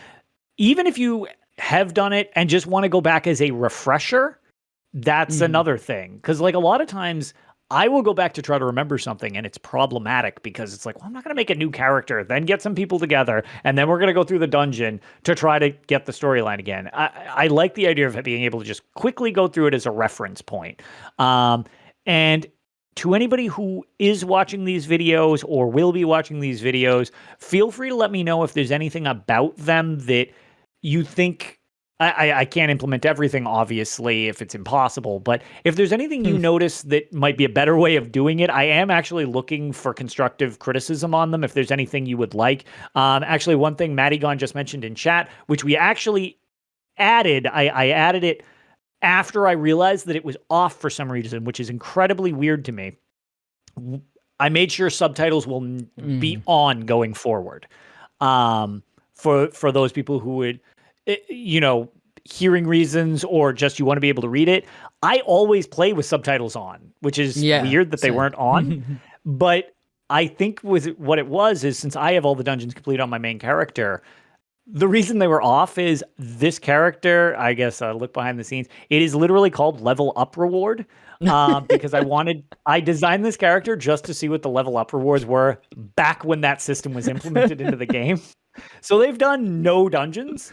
Even if you have done it and just want to go back as a refresher, that's another thing. Because like a lot of times I will go back to try to remember something and it's problematic because it's like, well, I'm not going to make a new character, then get some people together, and then we're going to go through the dungeon to try to get the storyline again. I like the idea of being able to just quickly go through it as a reference point. And to anybody who is watching these videos or will be watching these videos, feel free to let me know if there's anything about them that you think I can't implement everything, obviously, if it's impossible. But if there's anything you notice that might be a better way of doing it, I am actually looking for constructive criticism on them. If there's anything you would like. Actually, one thing Mattygon just mentioned in chat, which we actually added, I added it after I realized that it was off for some reason, which is incredibly weird to me. I made sure subtitles will be on going forward. For those people who would, hearing reasons or just you want to be able to read it. I always play with subtitles on, which is weird that they weren't on. But I think what it was is, since I have all the dungeons complete on my main character, the reason they were off is this character, I guess, look behind the scenes, it is literally called Level Up Reward. Because I designed this character just to see what the level up rewards were back when that system was implemented into the game. So they've done no dungeons,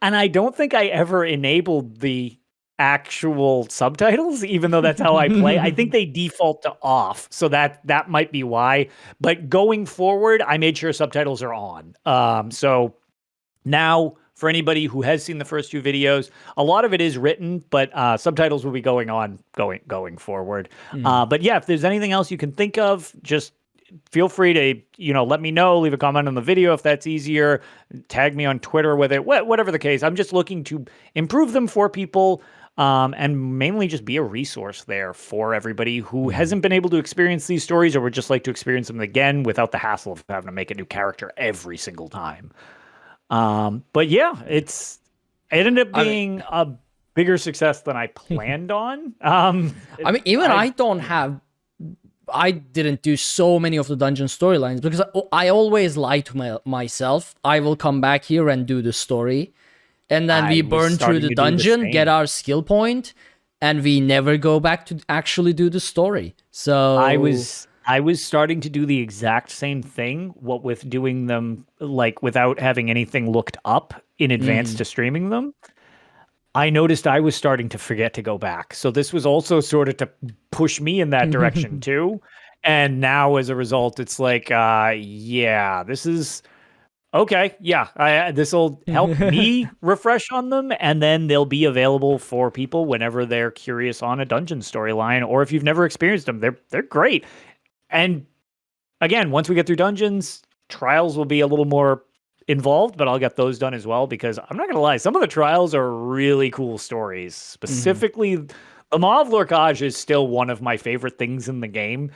and I don't think I ever enabled the actual subtitles, even though that's how I play. I think they default to off, so that might be why. But going forward, I made sure subtitles are on. So now, for anybody who has seen the first two videos, a lot of it is written, but subtitles will be going forward. But yeah, if there's anything else you can think of, just feel free to, let me know, leave a comment on the video if that's easier, tag me on Twitter with it, whatever the case. I'm just looking to improve them for people, and mainly just be a resource there for everybody who hasn't been able to experience these stories or would just like to experience them again without the hassle of having to make a new character every single time. But yeah, it ended up being a bigger success than I planned on. I didn't do so many of the dungeon storylines because I always lie to myself. I will come back here and do the story, and then we burn through the dungeon, get our skill point, and we never go back to actually do the story. So I was starting to do the exact same thing, what with doing them like without having anything looked up in advance to streaming them. I noticed I was starting to forget to go back. So this was also sort of to push me in that direction too. And now as a result, it's like, this is okay. Yeah, this will help me refresh on them. And then they'll be available for people whenever they're curious on a dungeon storyline, or if you've never experienced them, they're great. And again, once we get through dungeons, trials will be a little more involved, but I'll get those done as well, because I'm not going to lie, some of the trials are really cool stories. Specifically, the Maw of Lorcage is still one of my favorite things in the game.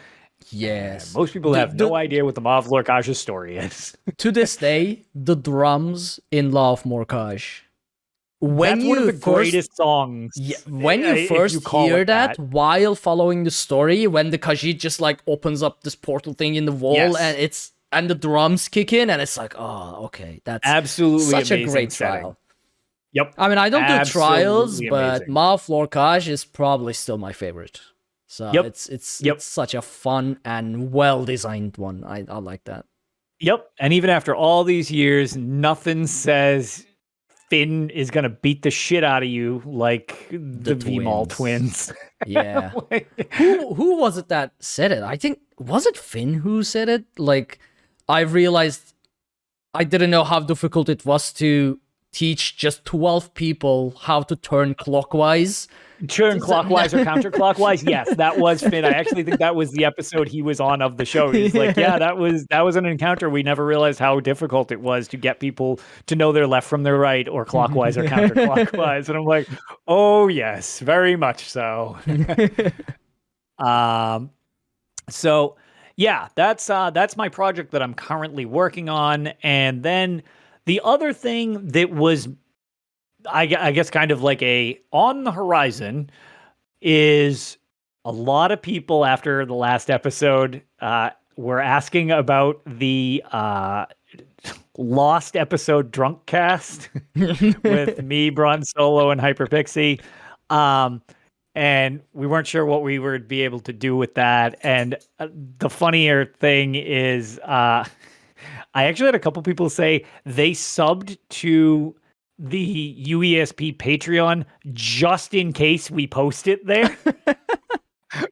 Yes. And most people have no idea what the Maw of Lorcage's story is. To this day, the drums in Law of Morcage. That's one of the greatest songs. Yeah, when you first hear that while following the story, when the Khajiit just like opens up this portal thing in the wall, and the drums kick in, and it's like, oh, okay, that's absolutely such a great setting. trial. Yep. I mean, I don't do trials, amazing. but Maw of Lorcage is probably still my favorite. So it's such a fun and well-designed one. I like that. Yep. And even after all these years, nothing says Finn is gonna beat the shit out of you like the V-Maul twins. Yeah. Who was it that said it? I think, was it Finn who said it? Like, I realized I didn't know how difficult it was to teach just 12 people how to turn clockwise. Turn clockwise or counterclockwise? Yes, that was Finn. I actually think that was the episode he was on of the show. He's like, yeah, that was an encounter. We never realized how difficult it was to get people to know their left from their right, or clockwise or counterclockwise. And I'm like, oh yes, very much so. So yeah, that's my project that I'm currently working on. And then the other thing that was, I guess, kind of like on the horizon, is a lot of people after the last episode were asking about the lost episode drunk cast with me, Bron Solo, and Hyperpixie. And we weren't sure what we would be able to do with that. And the funnier thing is, I actually had a couple people say they subbed to the UESP Patreon just in case we post it there.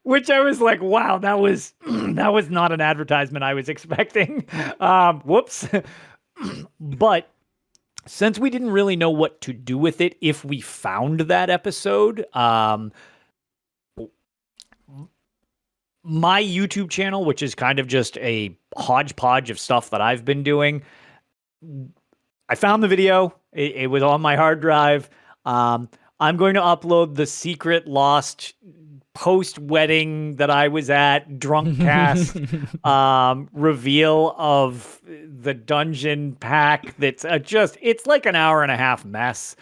Which I was like, wow, that was not an advertisement I was expecting. Whoops. But since we didn't really know what to do with it if we found that episode, my YouTube channel, which is kind of just a hodgepodge of stuff that I've been doing, I found the video. It was on my hard drive. I'm going to upload the secret lost post-wedding that I was at drunk cast reveal of the dungeon pack. That's it's like an hour and a half mess.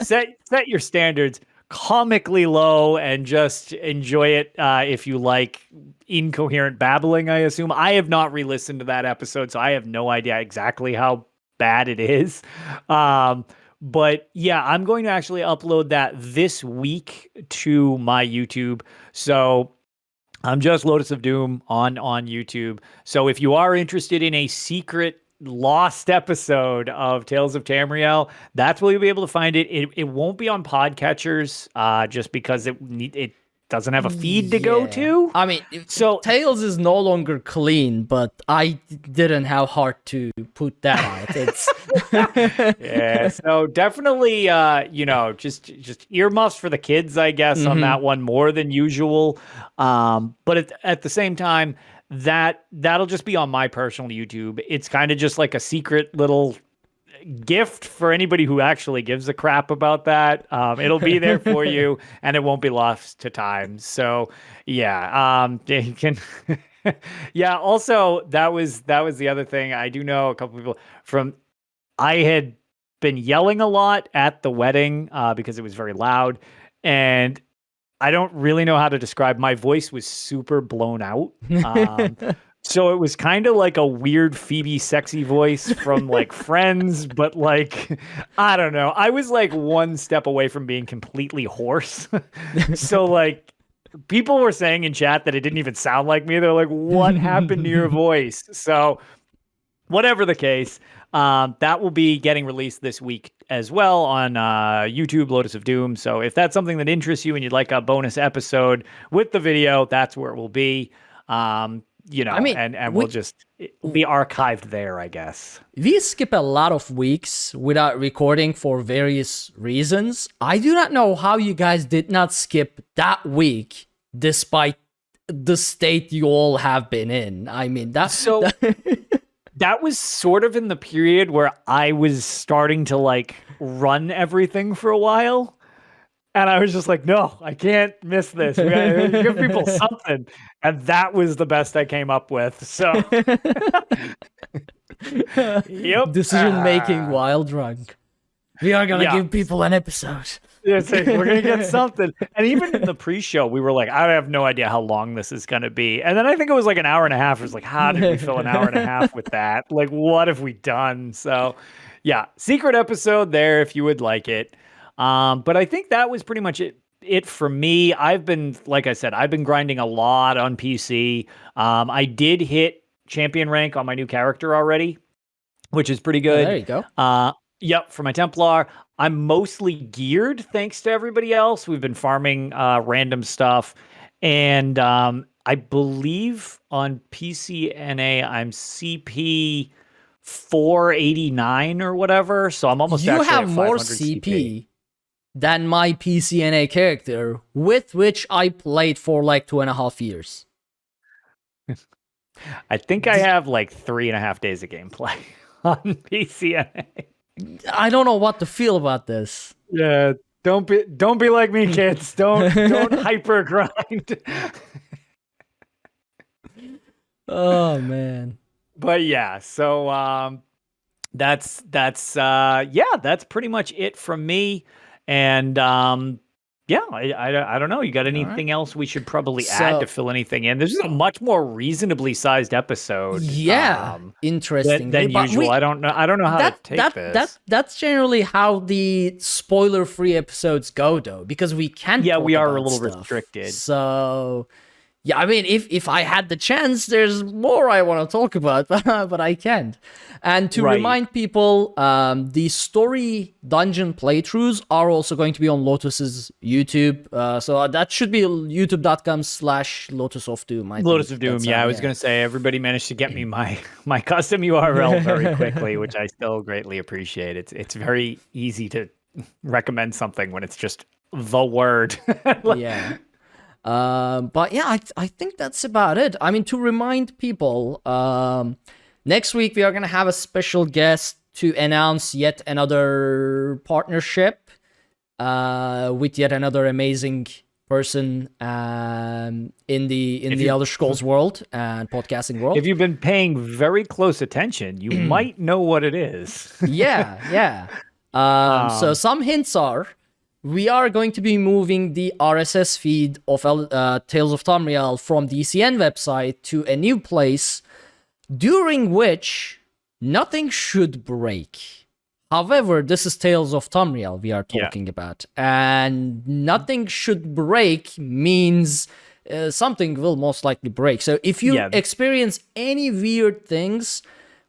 Set your standards comically low and just enjoy it if you like incoherent babbling, I assume. I have not re-listened to that episode, so I have no idea exactly how bad it is. But yeah, I'm going to actually upload that this week to my YouTube. So I'm just Lotus of Doom on YouTube. So if you are interested in a secret lost episode of Tales of Tamriel, that's where you'll be able to find it. It won't be on podcatchers just because it doesn't have a feed to go to. I mean, so Tales is no longer clean, but I didn't have heart to put that out. It's yeah, so definitely just earmuffs for the kids, I guess, on that one more than usual. But at the same time, that'll just be on my personal YouTube. It's kind of just like a secret little gift for anybody who actually gives a crap about that. It'll be there for you, and it won't be lost to time. So yeah, you can. Yeah. Also, that was the other thing. I do know a couple people I had been yelling a lot at the wedding because it was very loud, and I don't really know how to describe. My voice was super blown out. So it was kind of like a weird Phoebe sexy voice from like Friends, but like, I don't know. I was like one step away from being completely hoarse. So like people were saying in chat that it didn't even sound like me. They're like, what happened to your voice? So whatever the case, that will be getting released this week as well on YouTube, Lotus of Doom. So if that's something that interests you and you'd like a bonus episode with the video, that's where it will be. We'll just be archived there, I guess. We skip a lot of weeks without recording for various reasons. I do not know how you guys did not skip that week, despite the state you all have been in. I mean, that's so. That was sort of in the period where I was starting to like run everything for a while. And I was just like, no, I can't miss this. We gotta give people something. And that was the best I came up with. So, yep. Decision making while drunk. We are going to give people an episode. Yes, we're going to get something. And even in the pre-show, we were like, I have no idea how long this is going to be. And then I think it was like an hour and a half. It was like, how did we fill an hour and a half with that? Like, what have we done? So, yeah, secret episode there if you would like it. But I think that was pretty much it for me. Like I said, I've been grinding a lot on PC. I did hit champion rank on my new character already, which is pretty good. Oh, there you go. Yep, for my Templar. I'm mostly geared thanks to everybody else. We've been farming random stuff. And I believe on PCNA, I'm CP 489 or whatever. So I'm almost You actually have at more 500 CP than my PCNA character, with which I played for like 2.5 years. I think I have like 3.5 days of gameplay on PCNA. I don't know what to feel about this. Yeah, don't be like me, kids. Don't hyper grind. Oh man. But yeah, so that's pretty much it from me. And yeah, I don't know. You got anything else we should probably add to fill anything in? This is a much more reasonably sized episode. Yeah, interesting than usual. I don't know how to take this. That's generally how the spoiler-free episodes go, though, because we can't. Yeah, we are a little stuff. restricted. So, yeah, I mean, if I had the chance, there's more I want to talk about, but I can't. And to remind people, the story dungeon playthroughs are also going to be on Lotus's YouTube. So that should be youtube.com/Lotus of Doom. Lotus of Doom, yeah. I was going to say, everybody managed to get me my custom URL very quickly, which I still greatly appreciate. It's very easy to recommend something when it's just the word. Yeah. But yeah, I think that's about it. I mean, to remind people, next week we are going to have a special guest to announce yet another partnership with yet another amazing person in the Elder Scrolls world and podcasting world. If you've been paying very close attention, you might know what it is. Yeah. So some hints are, we are going to be moving the RSS feed of Tales of Tamriel from the ECN website to a new place, during which nothing should break. However, this is Tales of Tamriel we are talking about, and nothing should break means something will most likely break. So if you experience any weird things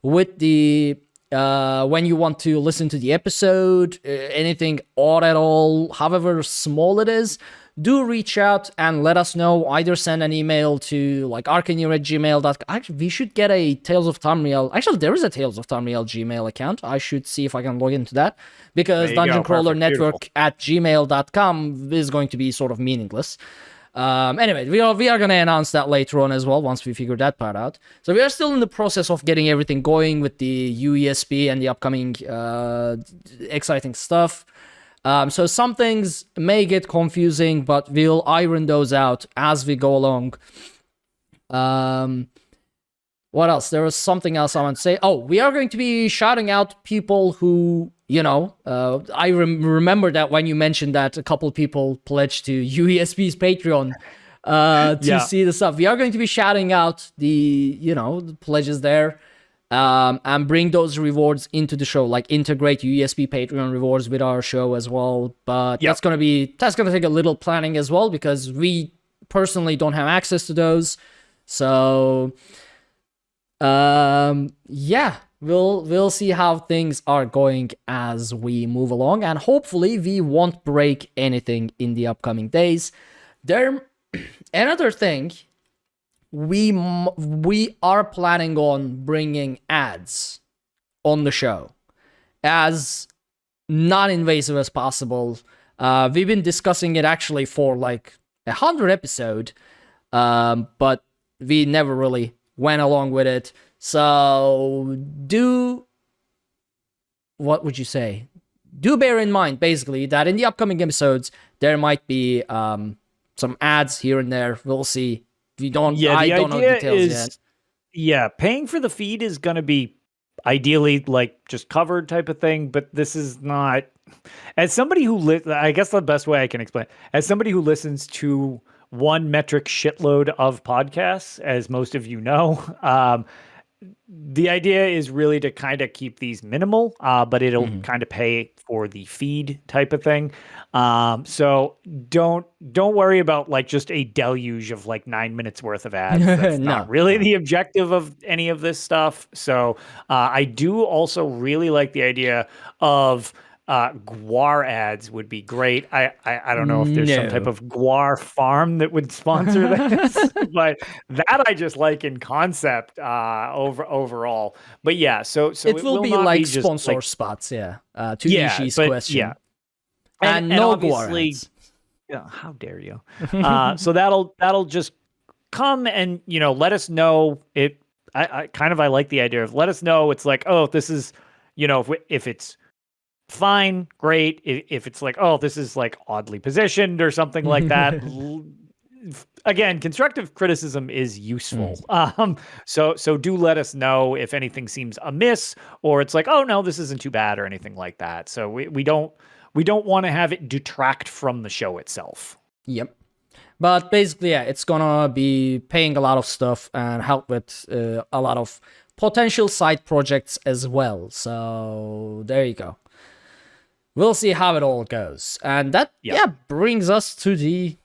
with the when you want to listen to the episode, anything odd at all, however small it is, do reach out and let us know. Either send an email to like arkhaniir@gmail.com. Actually, we should get a Tales of Tamriel. Actually, there is a Tales of Tamriel Gmail account. I should see if I can log into that, because Dungeon Crawler Network at gmail.com is going to be sort of meaningless. Anyway, we are going to announce that later on as well, once we figure that part out. So we are still in the process of getting everything going with the UESP and the upcoming exciting stuff. So some things may get confusing, but we'll iron those out as we go along. What else? There was something else I want to say. Oh, we are going to be shouting out people who, you know, I remember that when you mentioned that a couple people pledged to UESP's Patreon to see the stuff. We are going to be shouting out the pledges there, and bring those rewards into the show, like integrate UESP Patreon rewards with our show as well. But that's gonna take a little planning as well, because we personally don't have access to those. So we'll see how things are going as we move along, and hopefully we won't break anything in the upcoming days. Another thing, we are planning on bringing ads on the show as non-invasive as possible. We've been discussing it actually for like 100 episodes, but we never really went along with it. So what would you say? Do bear in mind, basically, that in the upcoming episodes, there might be some ads here and there. We'll see. I don't know details yet. Yeah, paying for the feed is going to be ideally like just covered type of thing, but this is not. As somebody who I guess the best way I can explain, as somebody who listens to one metric shitload of podcasts, as most of you know, the idea is really to kind of keep these minimal, but it'll kind of pay for the feed type of thing. So don't worry about like just a deluge of like 9 minutes worth of ads. That's not really the objective of any of this stuff. So I do also really like the idea of guar ads would be great. I don't know if there's some type of guar farm that would sponsor this, but that I just like in concept overall. But yeah, so it will be like sponsor spots, to Nishi's question. Yeah. And no guar ads. Yeah, how dare you? So that'll just come and let us know it. I like the idea of let us know. It's like, oh, this is if it's fine, great. If it's like, oh, this is like oddly positioned or something like that. Again, constructive criticism is useful. So do let us know if anything seems amiss, or it's like, oh no, this isn't too bad or anything like that. So we don't want to have it detract from the show itself. Yep. But basically, yeah, it's gonna be paying a lot of stuff and help with a lot of potential side projects as well. So there you go. We'll see how it all goes. And that brings us to the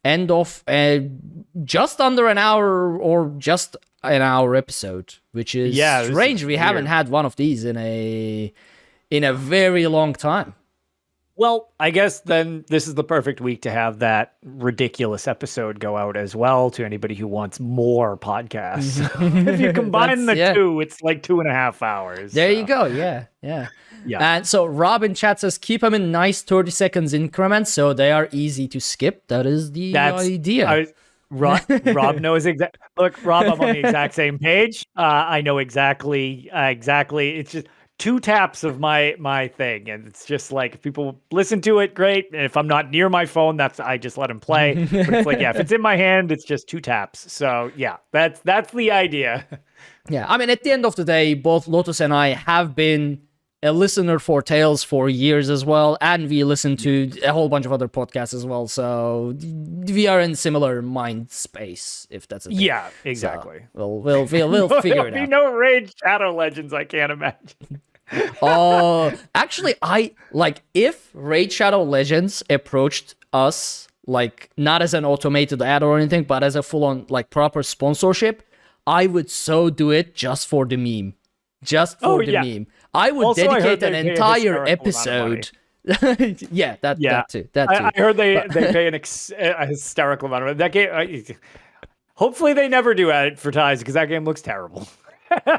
end of just under an hour or just an hour episode, which is strange. We haven't had one of these in a very long time. Well, I guess then this is the perfect week to have that ridiculous episode go out as well to anybody who wants more podcasts. If you combine the two, it's like 2.5 hours. There you go. Yeah. And so Rob in chat says, keep them in nice 30 seconds increments so they are easy to skip. That is the idea. Rob knows exactly. Look, Rob, I'm on the exact same page. I know exactly. It's just 2 taps of my thing, and it's just like if people listen to it, great. And if I'm not near my phone, I just let him play. But it's like, if it's in my hand, it's just 2 taps. So yeah, that's the idea. Yeah, I mean, at the end of the day, both Lotus and I have been a listener for Tales for years as well, and we listen to a whole bunch of other podcasts as well. So we are in similar mind space, if that's a thing. Yeah, exactly. So we'll figure it out. There'll be no Raid Shadow Legends, I can't imagine. Actually, if Raid Shadow Legends approached us, like not as an automated ad or anything, but as a full-on like proper sponsorship, I would so do it just for the meme. Just for the meme. I would dedicate an entire episode. That too. I heard they pay a hysterical amount of money. That game, hopefully they never do advertise because that game looks terrible.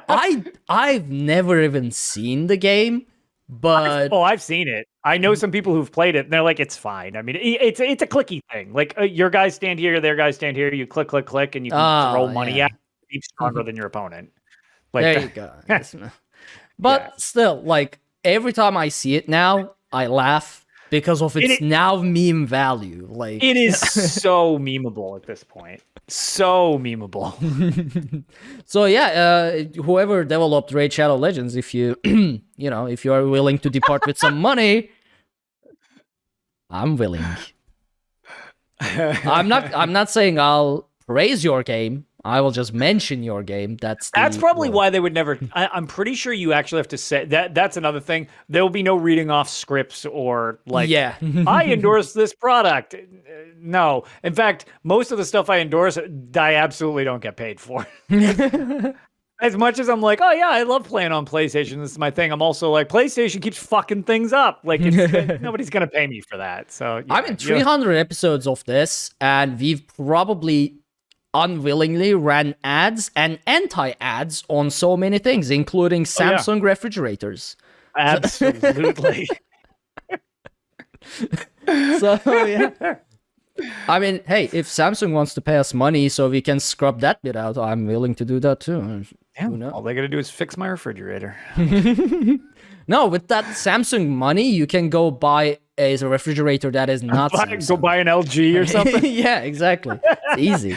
I've never even seen the game, but I've seen it. I know some people who've played it, and they're like, it's fine. I mean, it's a clicky thing. Like your guys stand here, their guys stand here. You click, and you can throw money at. It's stronger than your opponent. Like there you go. But still, like every time I see it now, I laugh because of its now meme value. Like it is so memeable at this point. So memeable. So whoever developed Raid Shadow Legends, if you if you are willing to depart with some money, I'm willing. I'm not saying I'll praise your game. I will just mention your game. That's probably why they would never. I'm pretty sure you actually have to say that. That's another thing. There will be no reading off scripts or like. Yeah. I endorse this product. No, in fact, most of the stuff I endorse, I absolutely don't get paid for. As much as I'm like, oh yeah, I love playing on PlayStation. This is my thing. I'm also like, PlayStation keeps fucking things up. Like, nobody's gonna pay me for that. So I'm in 300 episodes of this, and we've probably unwillingly ran ads and anti-ads on so many things, including Samsung refrigerators. Absolutely. So I mean, hey, if Samsung wants to pay us money so we can scrub that bit out, I'm willing to do that too. Yeah, all they gotta do is fix my refrigerator. No, with that Samsung money, you can go buy a refrigerator that is not Samsung. Go buy an LG or something. Yeah, exactly. It's easy.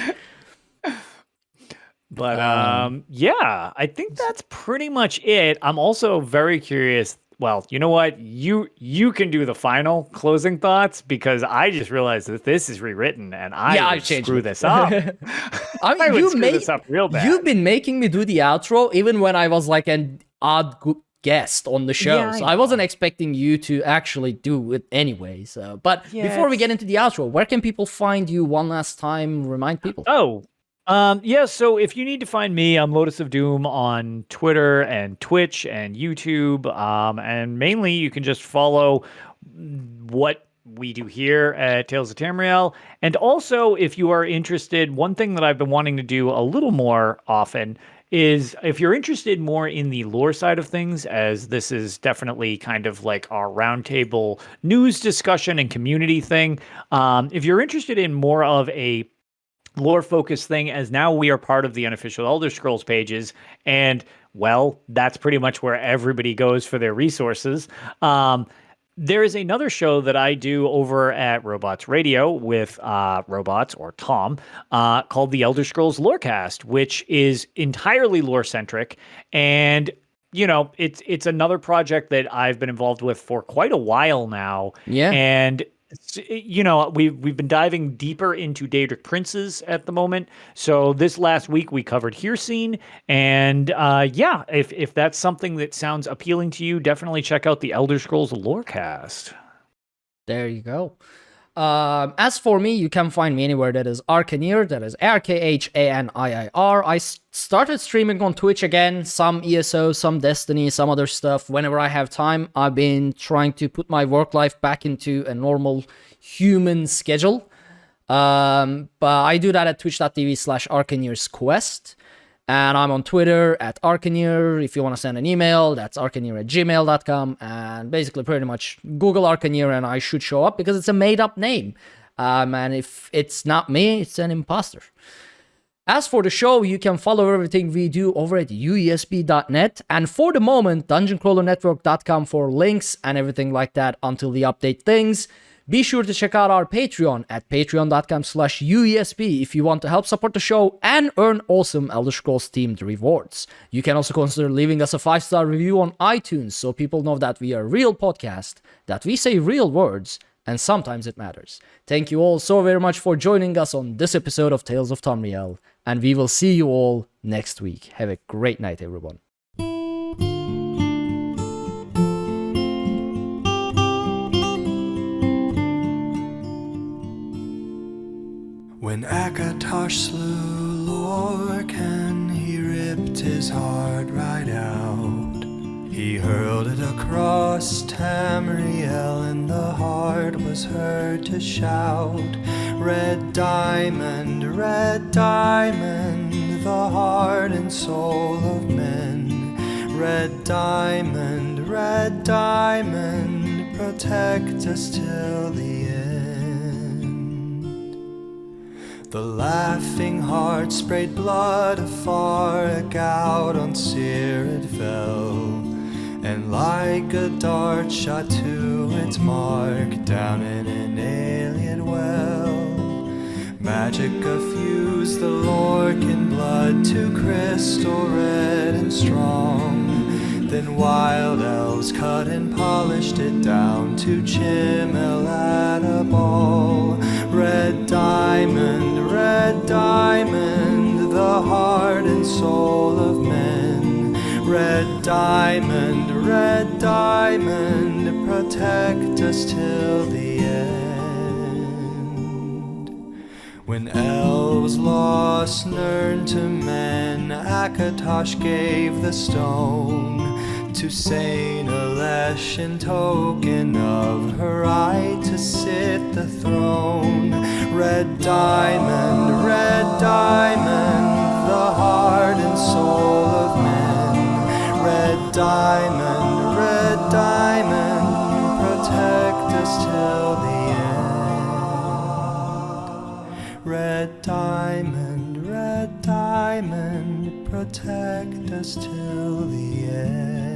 But I think that's pretty much it. I'm also very curious well, you know what? You can do the final closing thoughts because I just realized that this is rewritten and I would screw this up. I mean, I would screw this up real bad. You've been making me do the outro even when I was like an odd guest on the show. Yeah, so I I wasn't expecting you to actually do it anyway. So, but Yeah, before we get into the outro, where can people find you one last time? Remind people. Yeah, so if you need to find me, I'm Lotus of Doom on Twitter and Twitch and YouTube. And mainly you can just follow what we do here at Tales of Tamriel. And also, if you are interested, one thing that I've been wanting to do a little more often is if you're interested more in the lore side of things, as this is definitely kind of like our roundtable news discussion and community thing. If you're interested in more of a lore focused thing, as now we are part of the unofficial Elder Scrolls pages, and well, that's pretty much where everybody goes for their resources. There is another show that I do over at Robots Radio with Robots or Tom called the Elder Scrolls Lorcast, which is entirely lore centric. And you know, it's another project that I've been involved with for quite a while now. Yeah. And you know, we've been diving deeper into Daedric princes at the moment. So this last week we covered Hearseen, and yeah, if that's something that sounds appealing to you, definitely check out the Elder Scrolls Lorecast. There you go. As for me, you can find me anywhere that is Arkhaniir, that is Arkhaniir. I started streaming on Twitch again, some ESO, some Destiny, some other stuff. Whenever I have time, I've been trying to put my work life back into a normal human schedule. But I do that at twitch.tv/ArkhaniirsQuest. And I'm on Twitter at Arkhaniir. If you want to send an email, that's arkhaniir@gmail.com. And basically, pretty much Google Arkhaniir and I should show up because it's a made-up name. And if it's not me, it's an imposter. As for the show, you can follow everything we do over at uesp.net. And for the moment, dungeoncrawlernetwork.com for links and everything like that until the update things. Be sure to check out our Patreon at patreon.com/UESP if you want to help support the show and earn awesome Elder Scrolls themed rewards. You can also consider leaving us a 5-star review on iTunes so people know that we are a real podcast, that we say real words, and sometimes it matters. Thank you all so very much for joining us on this episode of Tales of Tamriel, and we will see you all next week. Have a great night, everyone. When Akatosh slew Lorcan, he ripped his heart right out. He hurled it across Tamriel, and the heart was heard to shout, red diamond, the heart and soul of men. Red diamond, protect us till the end. The laughing heart sprayed blood afar, a gout on Seer it fell, and like a dart shot to its mark down in an alien well. Magic effused the Lorcan blood to crystal red and strong. Then wild elves cut and polished it down to chimel at a ball. Red diamond, the heart and soul of men. Red diamond, protect us till the end. When elves lost Nirn to men, Akatosh gave the stone to Saint Alesh in token of her right to sit the throne. Red diamond, the heart and soul of men. Red diamond, protect us till the end. Red diamond, protect us till the end.